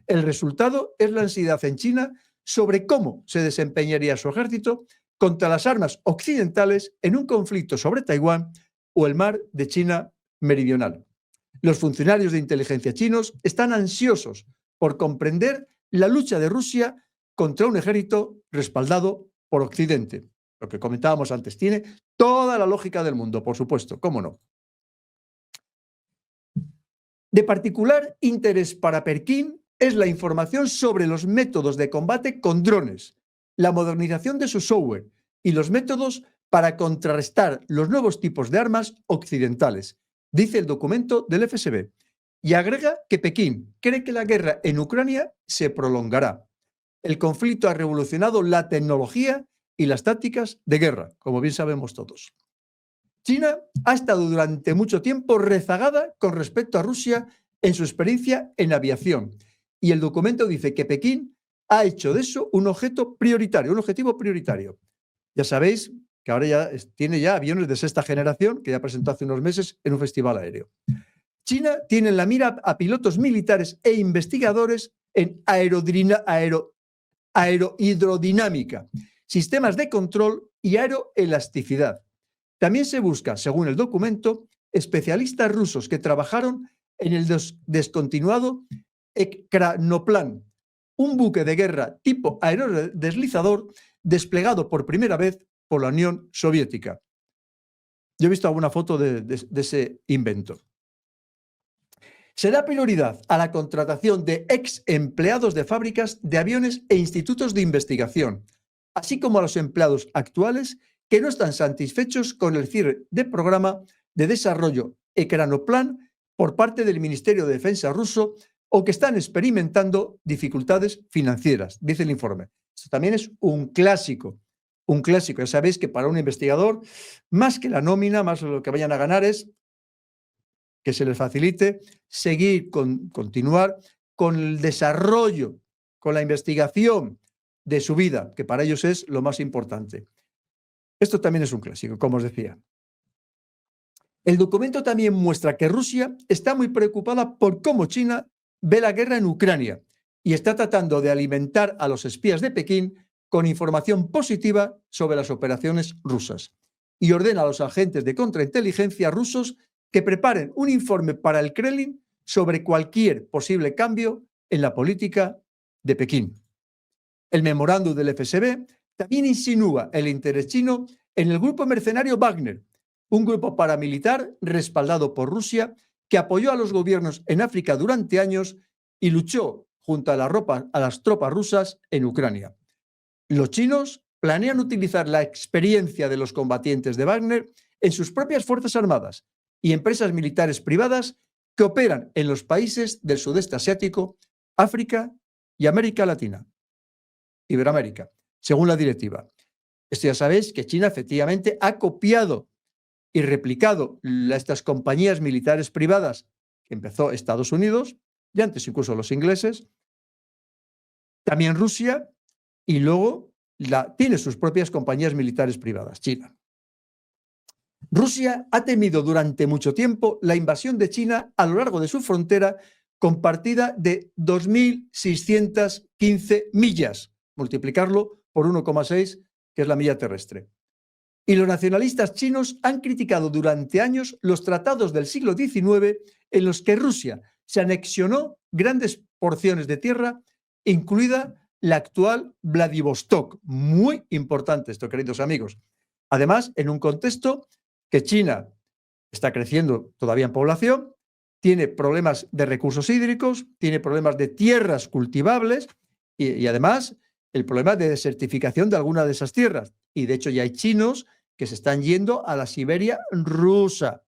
El resultado es la ansiedad en China sobre cómo se desempeñaría su ejército contra las armas occidentales en un conflicto sobre Taiwán o el mar de China meridional. Los funcionarios de inteligencia chinos están ansiosos por comprender la lucha de Rusia contra un ejército respaldado por Occidente. Lo que comentábamos antes, tiene toda la lógica del mundo, por supuesto, ¿cómo no? De particular interés para Pekín es la información sobre los métodos de combate con drones, la modernización de su software y los métodos para contrarrestar los nuevos tipos de armas occidentales, dice el documento del FSB. Y agrega que Pekín cree que la guerra en Ucrania se prolongará. El conflicto ha revolucionado la tecnología y las tácticas de guerra, como bien sabemos todos. China ha estado durante mucho tiempo rezagada con respecto a Rusia en su experiencia en aviación. Y el documento dice que Pekín ha hecho de eso un objetivo prioritario. Ya sabéis que ahora tiene aviones de 6ª generación, que ya presentó hace unos meses en un festival aéreo. China tiene en la mira a pilotos militares e investigadores en aerohidrodinámica, sistemas de control y aeroelasticidad. También se busca, según el documento, especialistas rusos que trabajaron en el descontinuado Ekranoplan, un buque de guerra tipo aerodeslizador desplegado por primera vez por la Unión Soviética. Yo he visto alguna foto de ese invento. Se da prioridad a la contratación de ex empleados de fábricas de aviones e institutos de investigación, así como a los empleados actuales que no están satisfechos con el cierre de programa de desarrollo Ekranoplan por parte del Ministerio de Defensa ruso o que están experimentando dificultades financieras, dice el informe. Esto también es un clásico. Un clásico. Ya sabéis que para un investigador, más que la nómina, más lo que vayan a ganar es que se les facilite continuar con el desarrollo, con la investigación de su vida, que para ellos es lo más importante. Esto también es un clásico, como os decía. El documento también muestra que Rusia está muy preocupada por cómo China ve la guerra en Ucrania y está tratando de alimentar a los espías de Pekín con información positiva sobre las operaciones rusas y ordena a los agentes de contrainteligencia rusos que preparen un informe para el Kremlin sobre cualquier posible cambio en la política de Pekín. El memorándum del FSB también insinúa el interés chino en el grupo mercenario Wagner, un grupo paramilitar respaldado por Rusia que apoyó a los gobiernos en África durante años y luchó junto a las tropas rusas en Ucrania. Los chinos planean utilizar la experiencia de los combatientes de Wagner en sus propias fuerzas armadas y empresas militares privadas que operan en los países del sudeste asiático, África y América Latina, Iberoamérica, según la directiva. Esto ya sabéis que China efectivamente ha copiado y replicado estas compañías militares privadas que empezó Estados Unidos, y antes incluso los ingleses, también Rusia, y luego tiene sus propias compañías militares privadas, China. Rusia ha temido durante mucho tiempo la invasión de China a lo largo de su frontera compartida de 2.615 millas, multiplicarlo por 1,6, que es la milla terrestre. Y los nacionalistas chinos han criticado durante años los tratados del siglo XIX en los que Rusia se anexionó grandes porciones de tierra, incluida la actual Vladivostok. Muy importante esto, queridos amigos. Además, en un contexto que China está creciendo todavía en población, tiene problemas de recursos hídricos, tiene problemas de tierras cultivables y además el problema de desertificación de algunas de esas tierras. Y de hecho ya hay chinos que se están yendo a la Siberia rusa,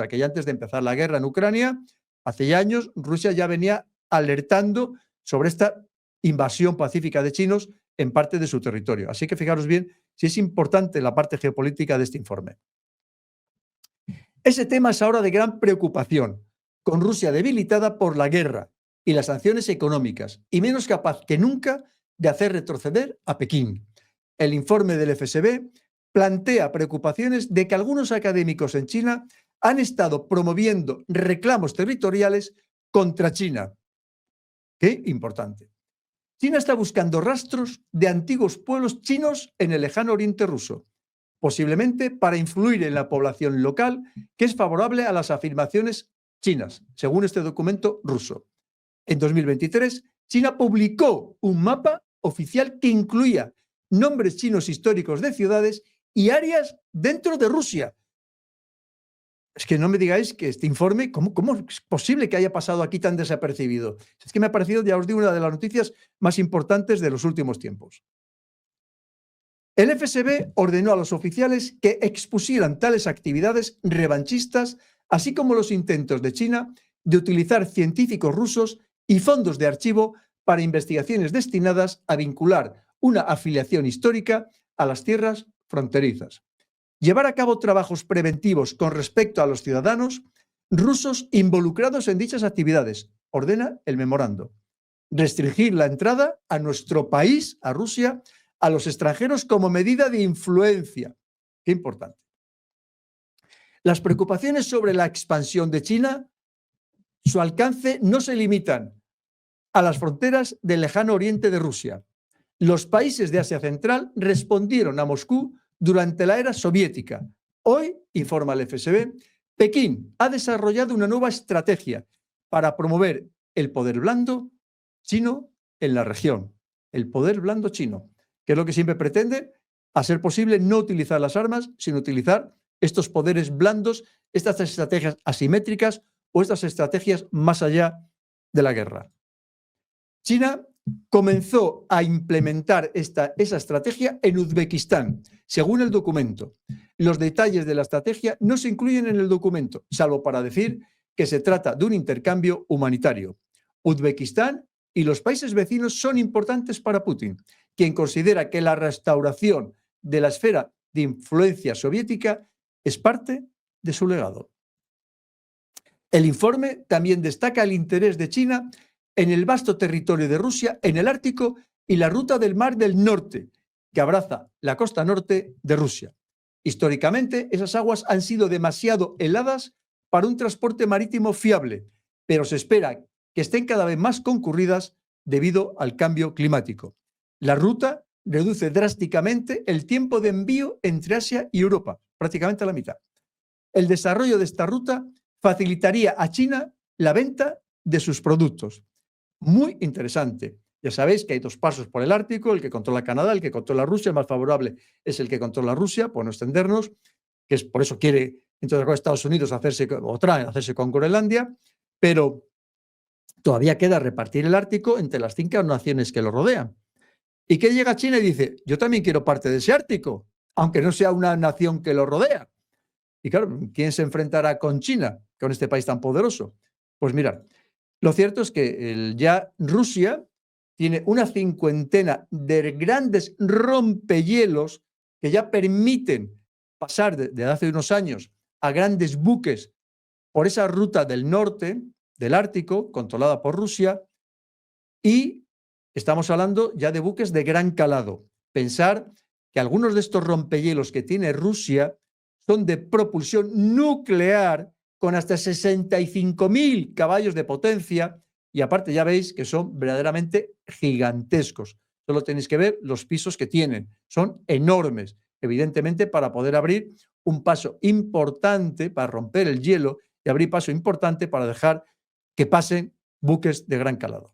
que ya antes de empezar la guerra en Ucrania, hace ya años, Rusia ya venía alertando sobre esta invasión pacífica de chinos en parte de su territorio. Así que fijaros bien si es importante la parte geopolítica de este informe. Ese tema es ahora de gran preocupación, con Rusia debilitada por la guerra y las sanciones económicas y menos capaz que nunca de hacer retroceder a Pekín. El informe del FSB plantea preocupaciones de que algunos académicos en China han estado promoviendo reclamos territoriales contra China. Qué importante. China está buscando rastros de antiguos pueblos chinos en el lejano oriente ruso, posiblemente para influir en la población local que es favorable a las afirmaciones chinas, según este documento ruso. En 2023, China publicó un mapa oficial que incluía nombres chinos históricos de ciudades y áreas dentro de Rusia. Es que no me digáis que este informe, ¿cómo es posible que haya pasado aquí tan desapercibido? Es que me ha parecido, ya os digo, una de las noticias más importantes de los últimos tiempos. El FSB ordenó a los oficiales que expusieran tales actividades revanchistas, así como los intentos de China de utilizar científicos rusos y fondos de archivo para investigaciones destinadas a vincular una afiliación histórica a las tierras fronterizas. Llevar a cabo trabajos preventivos con respecto a los ciudadanos rusos involucrados en dichas actividades, ordena el memorando. Restringir la entrada a nuestro país, a Rusia, a los extranjeros como medida de influencia. Qué importante. Las preocupaciones sobre la expansión de China, su alcance no se limitan a las fronteras del lejano oriente de Rusia. Los países de Asia Central respondieron a Moscú durante la era soviética. Hoy, informa el FSB, Pekín ha desarrollado una nueva estrategia para promover el poder blando chino en la región. El poder blando chino, que es lo que siempre pretende, a ser posible, no utilizar las armas, sino utilizar estos poderes blandos, estas estrategias asimétricas o estas estrategias más allá de la guerra. China comenzó a implementar esa estrategia en Uzbekistán, según el documento. Los detalles de la estrategia no se incluyen en el documento, salvo para decir que se trata de un intercambio humanitario. Uzbekistán y los países vecinos son importantes para Putin, quien considera que la restauración de la esfera de influencia soviética es parte de su legado. El informe también destaca el interés de China en el vasto territorio de Rusia en el Ártico y la ruta del Mar del Norte, que abraza la costa norte de Rusia. Históricamente, esas aguas han sido demasiado heladas para un transporte marítimo fiable, pero se espera que estén cada vez más concurridas debido al cambio climático. La ruta reduce drásticamente el tiempo de envío entre Asia y Europa, prácticamente a la mitad. El desarrollo de esta ruta facilitaría a China la venta de sus productos. Muy interesante. Ya sabéis que hay dos pasos por el Ártico, el que controla Canadá, el que controla Rusia. El más favorable es el que controla Rusia, por no extendernos, que es por eso quiere, entonces, Estados Unidos hacerse con Groenlandia, pero todavía queda repartir el Ártico entre las 5 naciones que lo rodean. ¿Y qué llega China y dice? Yo también quiero parte de ese Ártico, aunque no sea una nación que lo rodea. Y claro, ¿quién se enfrentará con China, con este país tan poderoso? Pues mirad, lo cierto es que ya Rusia tiene una cincuentena de grandes rompehielos que ya permiten pasar desde hace unos años a grandes buques por esa ruta del norte, del Ártico, controlada por Rusia, y estamos hablando ya de buques de gran calado. Pensar que algunos de estos rompehielos que tiene Rusia son de propulsión nuclear con hasta 65.000 caballos de potencia y aparte ya veis que son verdaderamente gigantescos. Solo tenéis que ver los pisos que tienen. Son enormes, evidentemente para poder abrir un paso importante para romper el hielo y abrir paso importante para dejar que pasen buques de gran calado.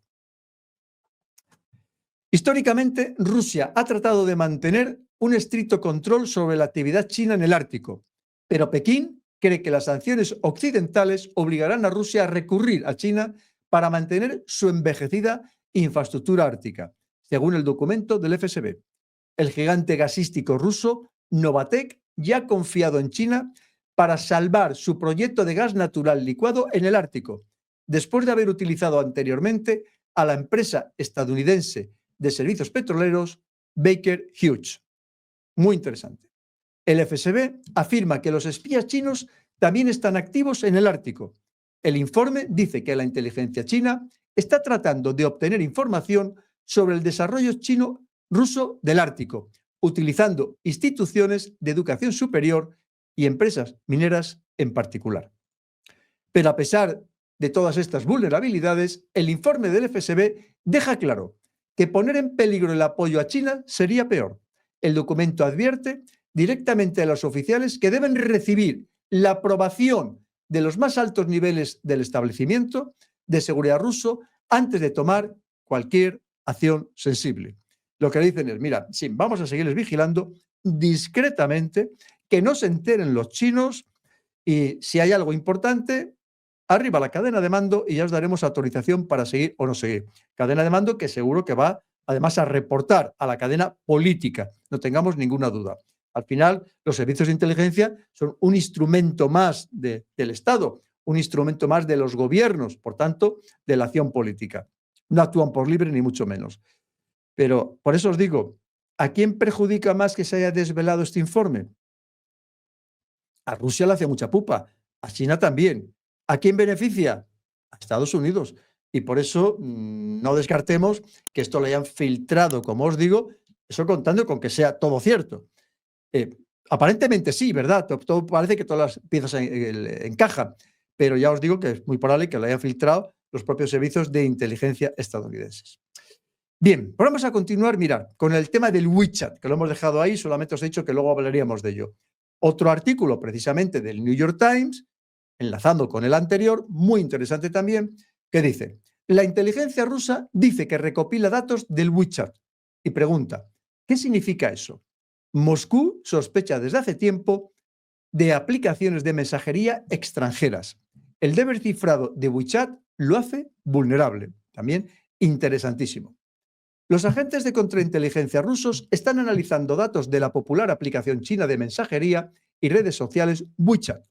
Históricamente, Rusia ha tratado de mantener un estricto control sobre la actividad china en el Ártico, pero Pekín cree que las sanciones occidentales obligarán a Rusia a recurrir a China para mantener su envejecida infraestructura ártica, según el documento del FSB. El gigante gasístico ruso Novatek ya ha confiado en China para salvar su proyecto de gas natural licuado en el Ártico, después de haber utilizado anteriormente a la empresa estadounidense de servicios petroleros Baker Hughes. Muy interesante. El FSB afirma que los espías chinos también están activos en el Ártico. El informe dice que la inteligencia china está tratando de obtener información sobre el desarrollo chino-ruso del Ártico, utilizando instituciones de educación superior y empresas mineras en particular. Pero a pesar de todas estas vulnerabilidades, el informe del FSB deja claro que poner en peligro el apoyo a China sería peor. El documento advierte directamente a los oficiales que deben recibir la aprobación de los más altos niveles del establecimiento de seguridad ruso antes de tomar cualquier acción sensible. Lo que dicen es, mira, sí, vamos a seguirles vigilando discretamente, que no se enteren los chinos y si hay algo importante, arriba la cadena de mando y ya os daremos autorización para seguir o no seguir. Cadena de mando que seguro que va además a reportar a la cadena política, no tengamos ninguna duda. Al final, los servicios de inteligencia son un instrumento más del Estado, un instrumento más de los gobiernos, por tanto, de la acción política. No actúan por libre ni mucho menos. Pero por eso os digo, ¿a quién perjudica más que se haya desvelado este informe? A Rusia le hace mucha pupa, a China también. ¿A quién beneficia? A Estados Unidos. Y por eso no descartemos que esto lo hayan filtrado, como os digo, eso contando con que sea todo cierto. Aparentemente sí, ¿verdad? Todo parece que todas las piezas encajan, pero ya os digo que es muy probable que lo hayan filtrado los propios servicios de inteligencia estadounidenses. Bien, pues vamos a continuar, mirad, con el tema del WeChat, que lo hemos dejado ahí, solamente os he dicho que luego hablaríamos de ello. Otro artículo precisamente del New York Times, enlazando con el anterior, muy interesante también, que dice, la inteligencia rusa dice que recopila datos del WeChat y pregunta, ¿qué significa eso? Moscú sospecha desde hace tiempo de aplicaciones de mensajería extranjeras. el deber cifrado de WeChat lo hace vulnerable. También interesantísimo. Los agentes de contrainteligencia rusos están analizando datos de la popular aplicación china de mensajería y redes sociales WeChat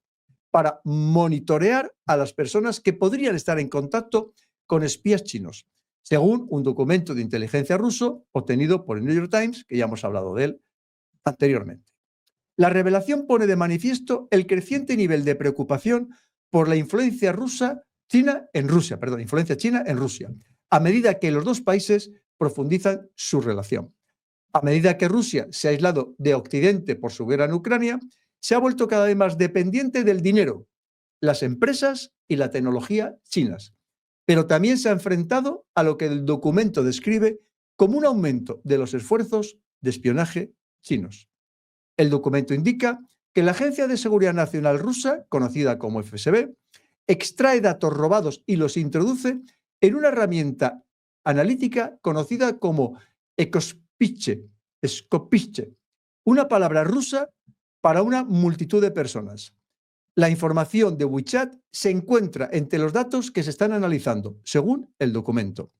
para monitorear a las personas que podrían estar en contacto con espías chinos, según un documento de inteligencia ruso obtenido por el New York Times, que ya hemos hablado de él anteriormente. La revelación pone de manifiesto el creciente nivel de preocupación por la influencia china en Rusia, a medida que los dos países profundizan su relación. A medida que Rusia se ha aislado de Occidente por su guerra en Ucrania, se ha vuelto cada vez más dependiente del dinero, las empresas y la tecnología chinas. Pero también se ha enfrentado a lo que el documento describe como un aumento de los esfuerzos de espionaje chinos. El documento indica que la Agencia de Seguridad Nacional rusa, conocida como FSB, extrae datos robados y los introduce en una herramienta analítica conocida como Skopiche, una palabra rusa para una multitud de personas. La información de WeChat se encuentra entre los datos que se están analizando, según el documento.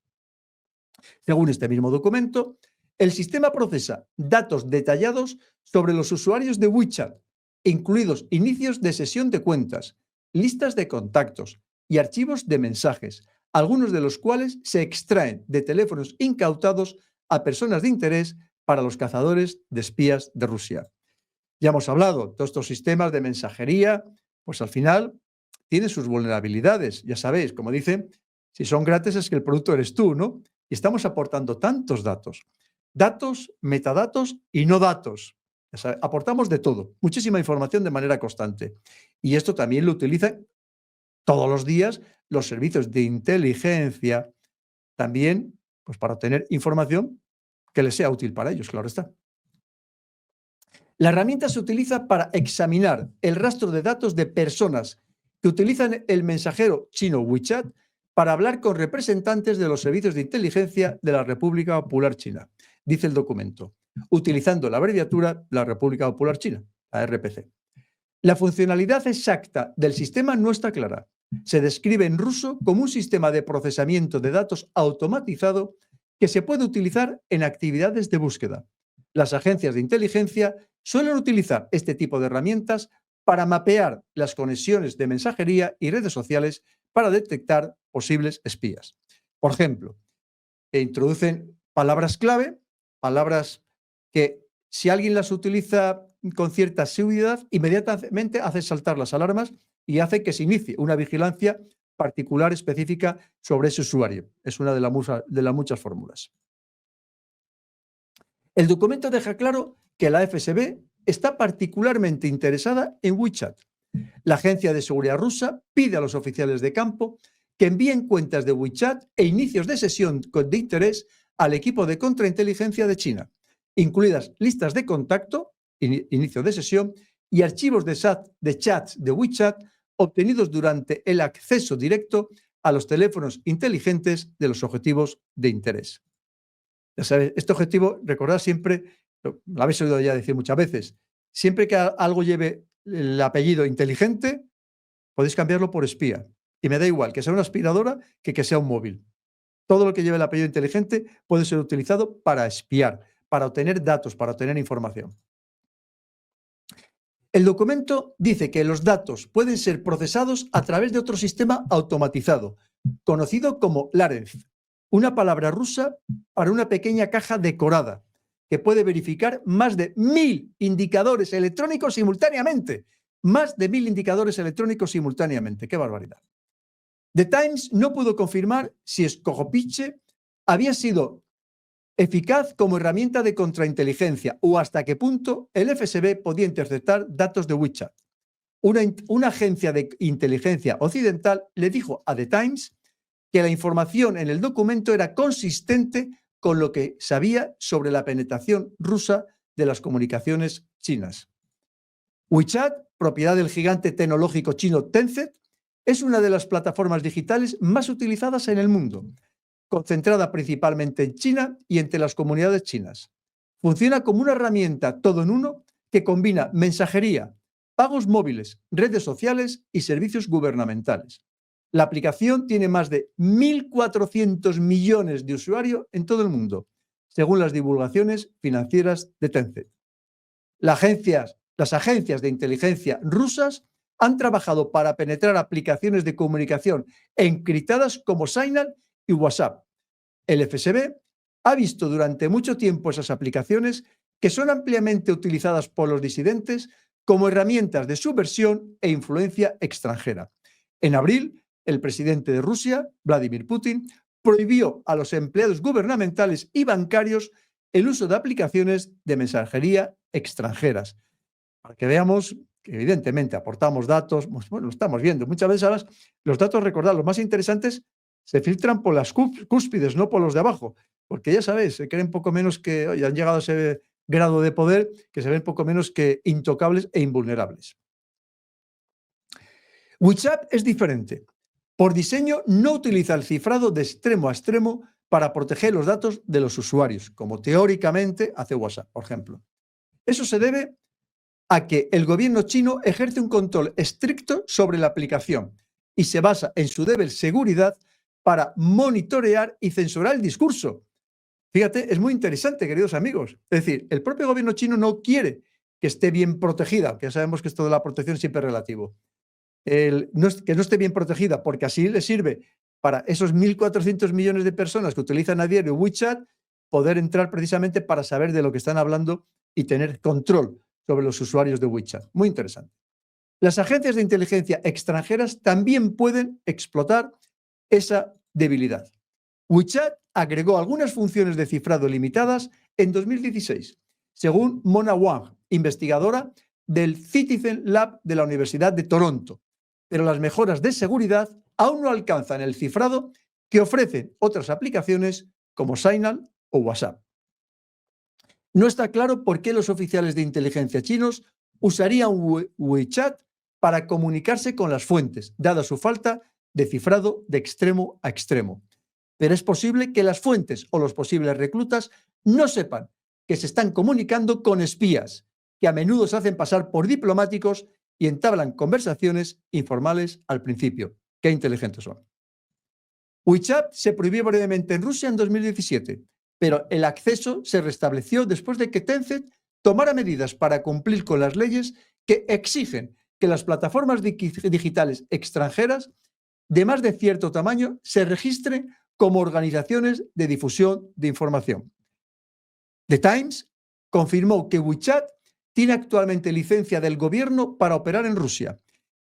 Según este mismo documento, el sistema procesa datos detallados sobre los usuarios de WeChat, incluidos inicios de sesión de cuentas, listas de contactos y archivos de mensajes, algunos de los cuales se extraen de teléfonos incautados a personas de interés para los cazadores de espías de Rusia. Ya hemos hablado, todos estos sistemas de mensajería, pues al final tienen sus vulnerabilidades. Ya sabéis, como dicen, si son gratis es que el producto eres tú, ¿no? Y estamos aportando tantos datos. Datos, metadatos y no datos. Aportamos de todo, muchísima información de manera constante. Y esto también lo utilizan todos los días los servicios de inteligencia, también pues para obtener información que les sea útil para ellos, claro está. La herramienta se utiliza para examinar el rastro de datos de personas que utilizan el mensajero chino WeChat para hablar con representantes de los servicios de inteligencia de la República Popular China, dice el documento, utilizando la abreviatura la República Popular China, la RPC. La funcionalidad exacta del sistema no está clara. Se describe en ruso como un sistema de procesamiento de datos automatizado que se puede utilizar en actividades de búsqueda. Las agencias de inteligencia suelen utilizar este tipo de herramientas para mapear las conexiones de mensajería y redes sociales para detectar posibles espías. Por ejemplo, introducen palabras clave, palabras que si alguien las utiliza con cierta seguridad, inmediatamente hace saltar las alarmas y hace que se inicie una vigilancia particular específica sobre ese usuario. Es una de las muchas fórmulas. El documento deja claro que la FSB está particularmente interesada en WeChat. La Agencia de Seguridad rusa pide a los oficiales de campo que envíen cuentas de WeChat e inicios de sesión de interés al equipo de contrainteligencia de China, incluidas listas de contacto, inicio de sesión, y archivos de chats de WeChat obtenidos durante el acceso directo a los teléfonos inteligentes de los objetivos de interés. Ya sabes, este objetivo, recordad siempre, lo habéis oído ya decir muchas veces, siempre que algo lleve el apellido inteligente, podéis cambiarlo por espía. Y me da igual que sea una aspiradora que sea un móvil. Todo lo que lleve el apellido inteligente puede ser utilizado para espiar, para obtener datos, para obtener información. El documento dice que los datos pueden ser procesados a través de otro sistema automatizado, conocido como Larev, una palabra rusa para una pequeña caja decorada que puede verificar más de 1000 indicadores electrónicos simultáneamente. Más de 1000 indicadores electrónicos simultáneamente. ¡Qué barbaridad! The Times no pudo confirmar si Skopiche había sido eficaz como herramienta de contrainteligencia o hasta qué punto el FSB podía interceptar datos de WeChat. Una agencia de inteligencia occidental le dijo a The Times que la información en el documento era consistente con lo que sabía sobre la penetración rusa de las comunicaciones chinas. WeChat, propiedad del gigante tecnológico chino Tencent, es una de las plataformas digitales más utilizadas en el mundo, concentrada principalmente en China y entre las comunidades chinas. Funciona como una herramienta todo en uno que combina mensajería, pagos móviles, redes sociales y servicios gubernamentales. La aplicación tiene más de 1.400 millones de usuarios en todo el mundo, según las divulgaciones financieras de Tencent. Las agencias de inteligencia rusas han trabajado para penetrar aplicaciones de comunicación encriptadas como Signal y WhatsApp. El FSB ha visto durante mucho tiempo esas aplicaciones, que son ampliamente utilizadas por los disidentes como herramientas de subversión e influencia extranjera. En abril, el presidente de Rusia, Vladimir Putin, prohibió a los empleados gubernamentales y bancarios el uso de aplicaciones de mensajería extranjeras. Para que veamos que evidentemente aportamos datos, bueno, lo estamos viendo. Muchas veces ahora los datos, recordad, los más interesantes se filtran por las cúspides, no por los de abajo, porque ya sabéis, se creen poco menos que, oye, han llegado a ese grado de poder que se ven poco menos que intocables e invulnerables. WeChat es diferente. Por diseño, no utiliza el cifrado de extremo a extremo para proteger los datos de los usuarios, como teóricamente hace WhatsApp, por ejemplo. Eso se debe a que el gobierno chino ejerce un control estricto sobre la aplicación y se basa en su débil seguridad para monitorear y censurar el discurso. Fíjate, es muy interesante, queridos amigos. Es decir, el propio gobierno chino no quiere que esté bien protegida, que ya sabemos que esto de la protección siempre es relativo. Que no esté bien protegida, porque así le sirve para esos 1.400 millones de personas que utilizan a diario WeChat poder entrar precisamente para saber de lo que están hablando y tener control sobre los usuarios de WeChat. Muy interesante. Las agencias de inteligencia extranjeras también pueden explotar esa debilidad. WeChat agregó algunas funciones de cifrado limitadas en 2016, según Mona Wang, investigadora del Citizen Lab de la Universidad de Toronto. Pero las mejoras de seguridad aún no alcanzan el cifrado que ofrecen otras aplicaciones como Signal o WhatsApp. No está claro por qué los oficiales de inteligencia chinos usarían WeChat para comunicarse con las fuentes, dada su falta de cifrado de extremo a extremo. Pero es posible que las fuentes o los posibles reclutas no sepan que se están comunicando con espías, que a menudo se hacen pasar por diplomáticos y entablan conversaciones informales al principio. Qué inteligentes son. WeChat se prohibió brevemente en Rusia en 2017, pero el acceso se restableció después de que Tencent tomara medidas para cumplir con las leyes que exigen que las plataformas digitales extranjeras de más de cierto tamaño se registren como organizaciones de difusión de información. The Times confirmó que WeChat tiene actualmente licencia del gobierno para operar en Rusia.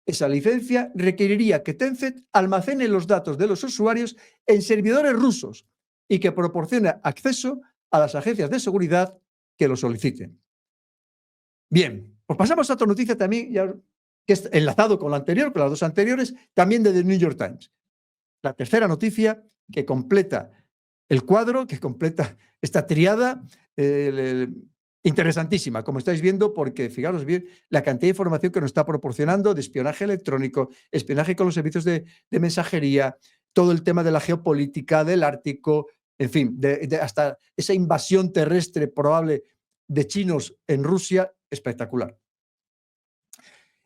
Esa licencia requeriría que Tencent almacene los datos de los usuarios en servidores rusos y que proporcione acceso a las agencias de seguridad que lo soliciten. Bien, pues pasamos a otra noticia también, ya, que es enlazado con la anterior, con las dos anteriores, también de The New York Times. La tercera noticia que completa el cuadro, que completa esta triada, interesantísima, como estáis viendo, porque fijaros bien la cantidad de información que nos está proporcionando de espionaje electrónico, espionaje con los servicios de mensajería, todo el tema de la geopolítica, del Ártico, en fin, hasta esa invasión terrestre probable de chinos en Rusia, espectacular.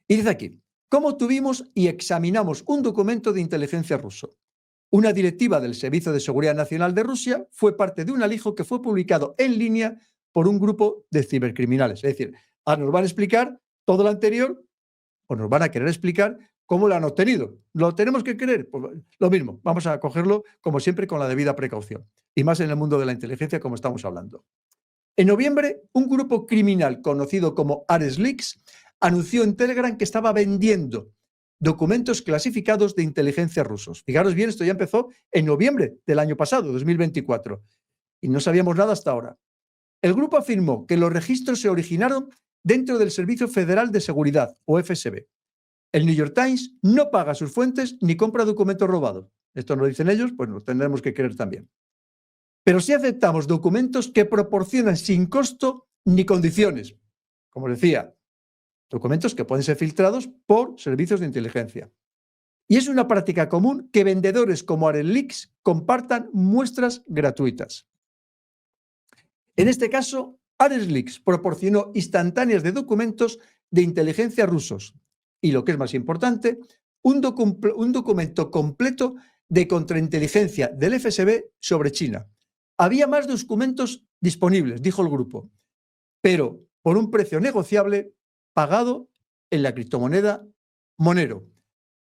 Y dice aquí, ¿cómo tuvimos y examinamos un documento de inteligencia ruso? Una directiva del Servicio de Seguridad Nacional de Rusia fue parte de un alijo que fue publicado en línea por un grupo de cibercriminales. Es decir, nos van a explicar todo lo anterior o nos van a querer explicar cómo lo han obtenido. ¿Lo tenemos que creer? Pues lo mismo, vamos a cogerlo como siempre con la debida precaución. Y más en el mundo de la inteligencia como estamos hablando. En noviembre, un grupo criminal conocido como AresLeaks anunció en Telegram que estaba vendiendo documentos clasificados de inteligencia rusos. Fijaros bien, esto ya empezó en noviembre del año pasado, 2024, y no sabíamos nada hasta ahora. El grupo afirmó que los registros se originaron dentro del Servicio Federal de Seguridad, o FSB. El New York Times no paga sus fuentes ni compra documentos robados. Esto nos lo dicen ellos, pues nos tendremos que creer también. Pero sí aceptamos documentos que proporcionan sin costo ni condiciones. Como decía, documentos que pueden ser filtrados por servicios de inteligencia. Y es una práctica común que vendedores como AresLeaks compartan muestras gratuitas. En este caso, AresLeaks proporcionó instantáneas de documentos de inteligencia rusos. Y lo que es más importante, un documento completo de contrainteligencia del FSB sobre China. Había más documentos disponibles, dijo el grupo, pero por un precio negociable pagado en la criptomoneda Monero.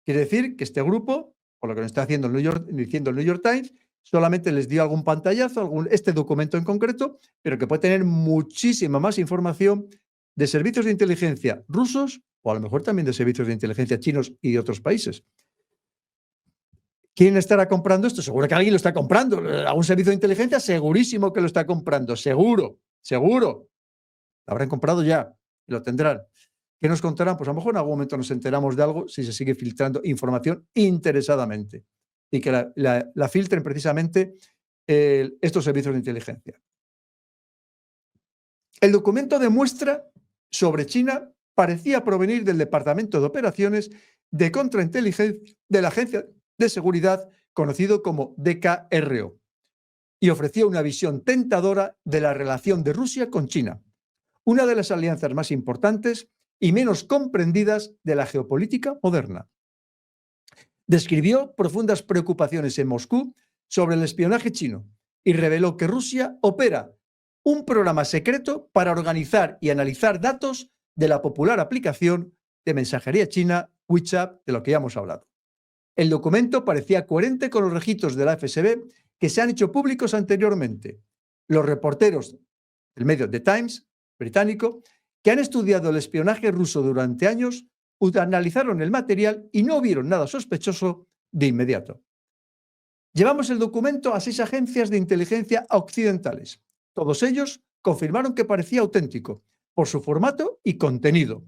Quiere decir que este grupo, por lo que nos está diciendo el New York Times, solamente les dio algún pantallazo, este documento en concreto, pero que puede tener muchísima más información de servicios de inteligencia rusos o a lo mejor también de servicios de inteligencia chinos y de otros países. ¿Quién estará comprando esto? Seguro que alguien lo está comprando. ¿Algún servicio de inteligencia? Segurísimo que lo está comprando. Seguro, seguro. Lo habrán comprado ya y lo tendrán. ¿Qué nos contarán? Pues a lo mejor en algún momento nos enteramos de algo si se sigue filtrando información interesadamente y que la filtren precisamente estos servicios de inteligencia. El documento demuestra sobre China parecía provenir del Departamento de Operaciones de Contrainteligencia de la Agencia de Seguridad conocido como DKRO y ofrecía una visión tentadora de la relación de Rusia con China, una de las alianzas más importantes y menos comprendidas de la geopolítica moderna. Describió profundas preocupaciones en Moscú sobre el espionaje chino y reveló que Rusia opera un programa secreto para organizar y analizar datos de la popular aplicación de mensajería china WeChat, de lo que ya hemos hablado. El documento parecía coherente con los registros de la FSB que se han hecho públicos anteriormente. Los reporteros del medio The Times británico, que han estudiado el espionaje ruso durante años, analizaron el material y no vieron nada sospechoso de inmediato. Llevamos el documento a 6 agencias de inteligencia occidentales. Todos ellos confirmaron que parecía auténtico por su formato y contenido.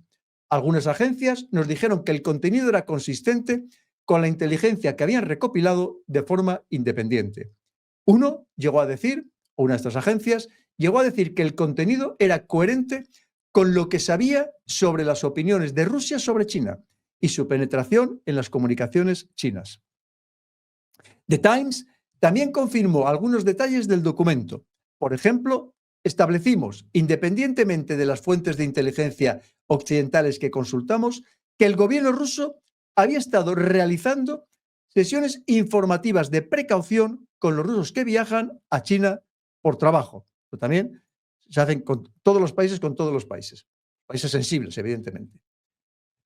Algunas agencias nos dijeron que el contenido era consistente con la inteligencia que habían recopilado de forma independiente. Una de estas agencias, llegó a decir que el contenido era coherente con lo que sabía sobre las opiniones de Rusia sobre China y su penetración en las comunicaciones chinas. The Times también confirmó algunos detalles del documento. Por ejemplo, establecimos, independientemente de las fuentes de inteligencia occidentales que consultamos, que el gobierno ruso había estado realizando sesiones informativas de precaución con los rusos que viajan a China por trabajo. Pero también se hacen con todos los países, países sensibles, evidentemente.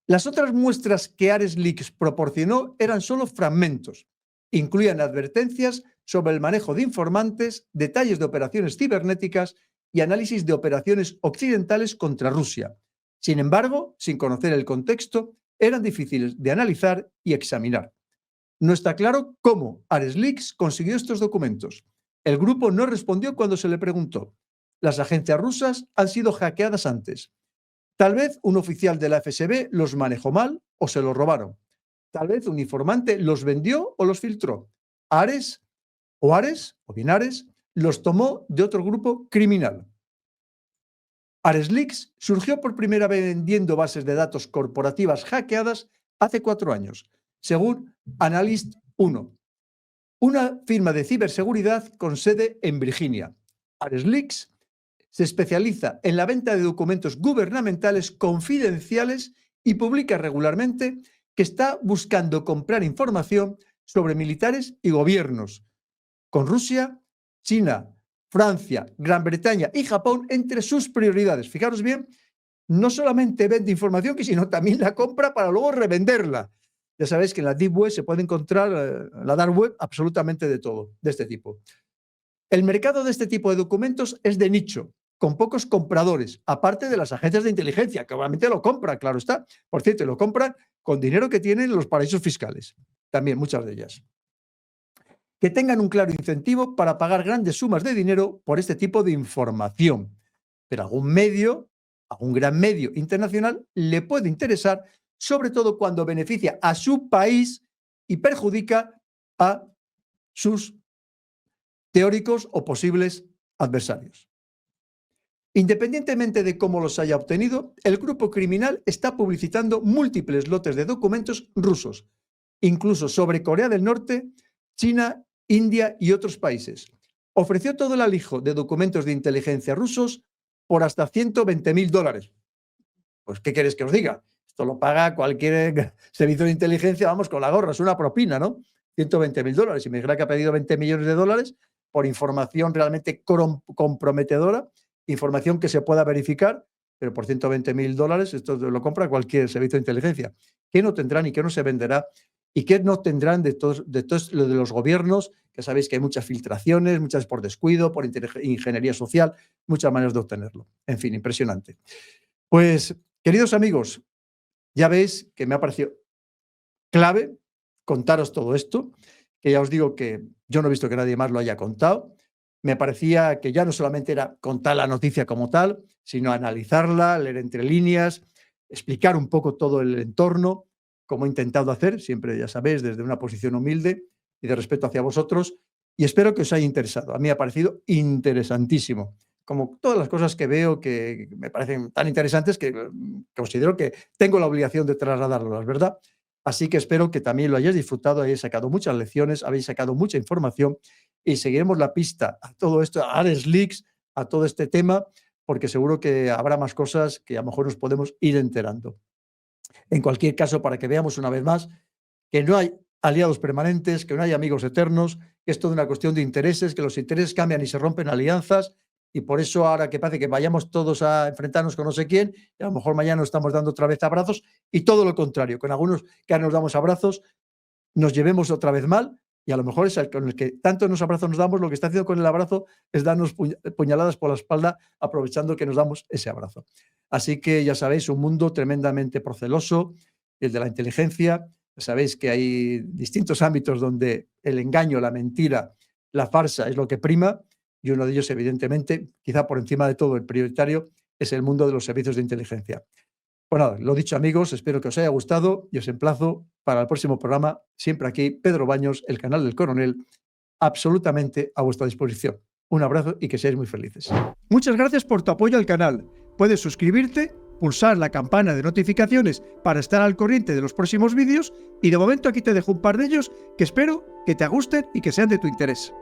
Las otras muestras que Ares Leaks proporcionó eran solo fragmentos. Incluían advertencias sobre el manejo de informantes, detalles de operaciones cibernéticas y análisis de operaciones occidentales contra Rusia. Sin embargo, sin conocer el contexto, eran difíciles de analizar y examinar. No está claro cómo Ares Leaks consiguió estos documentos. El grupo no respondió cuando se le preguntó. Las agencias rusas han sido hackeadas antes. Tal vez un oficial de la FSB los manejó mal o se los robaron. Tal vez un informante los vendió o los filtró. Ares, los tomó de otro grupo criminal. Ares Leaks surgió por primera vez vendiendo bases de datos corporativas hackeadas hace 4 años, según Analyst 1, una firma de ciberseguridad con sede en Virginia. Ares Leaks se especializa en la venta de documentos gubernamentales confidenciales y publica regularmente que está buscando comprar información sobre militares y gobiernos, con Rusia, China, Francia, Gran Bretaña y Japón entre sus prioridades. Fijaros bien, no solamente vende información, sino también la compra para luego revenderla. Ya sabéis que en la Deep Web se puede encontrar, en la Dark Web, absolutamente de todo, de este tipo. El mercado de este tipo de documentos es de nicho, con pocos compradores, aparte de las agencias de inteligencia, que obviamente lo compran, claro está. Por cierto, lo compran con dinero que tienen los paraísos fiscales, también muchas de ellas. Que tengan un claro incentivo para pagar grandes sumas de dinero por este tipo de información. Pero algún gran medio internacional le puede interesar, sobre todo cuando beneficia a su país y perjudica a sus teóricos o posibles adversarios. Independientemente de cómo los haya obtenido, el grupo criminal está publicitando múltiples lotes de documentos rusos, incluso sobre Corea del Norte, China, India y otros países. Ofreció todo el alijo de documentos de inteligencia rusos por hasta $120.000. Pues, ¿qué queréis que os diga? Esto lo paga cualquier servicio de inteligencia, vamos, con la gorra, es una propina, ¿no? $120.000. Y me dijera que ha pedido $20 millones por información realmente comprometedora, información que se pueda verificar, pero por $120.000 esto lo compra cualquier servicio de inteligencia. ¿Qué no tendrán y qué no se venderá? ¿Y qué no tendrán de todos lo de los gobiernos? Que sabéis que hay muchas filtraciones, muchas por descuido, por ingeniería social, muchas maneras de obtenerlo. En fin, impresionante. Pues, queridos amigos, ya veis que me ha parecido clave contaros todo esto, que ya os digo que yo no he visto que nadie más lo haya contado. Me parecía que ya no solamente era contar la noticia como tal, sino analizarla, leer entre líneas, explicar un poco todo el entorno, como he intentado hacer, siempre ya sabéis, desde una posición humilde y de respeto hacia vosotros, y espero que os haya interesado. A mí me ha parecido interesantísimo, como todas las cosas que veo que me parecen tan interesantes que considero que tengo la obligación de trasladarlas, ¿verdad? Así que espero que también lo hayáis disfrutado, hayáis sacado muchas lecciones, habéis sacado mucha información y seguiremos la pista a todo esto, a Alex Leaks, a todo este tema, porque seguro que habrá más cosas que a lo mejor nos podemos ir enterando. En cualquier caso, para que veamos una vez más que no hay aliados permanentes, que no hay amigos eternos, que es toda una cuestión de intereses, que los intereses cambian y se rompen alianzas, y por eso ahora que parece que vayamos todos a enfrentarnos con no sé quién, y a lo mejor mañana nos estamos dando otra vez abrazos, y todo lo contrario, con algunos que ahora nos damos abrazos, nos llevemos otra vez mal, y a lo mejor es el con el que tanto nos abrazos nos damos, lo que está haciendo con el abrazo es darnos puñaladas por la espalda, aprovechando que nos damos ese abrazo. Así que ya sabéis, un mundo tremendamente proceloso, el de la inteligencia. Sabéis que hay distintos ámbitos donde el engaño, la mentira, la farsa es lo que prima, y uno de ellos, evidentemente, quizá por encima de todo, el prioritario, es el mundo de los servicios de inteligencia. Bueno, lo dicho, amigos, espero que os haya gustado y os emplazo para el próximo programa, siempre aquí, Pedro Baños, el canal del Coronel, absolutamente a vuestra disposición. Un abrazo y que seáis muy felices. Muchas gracias por tu apoyo al canal. Puedes suscribirte, pulsar la campana de notificaciones para estar al corriente de los próximos vídeos y de momento aquí te dejo un par de ellos que espero que te gusten y que sean de tu interés.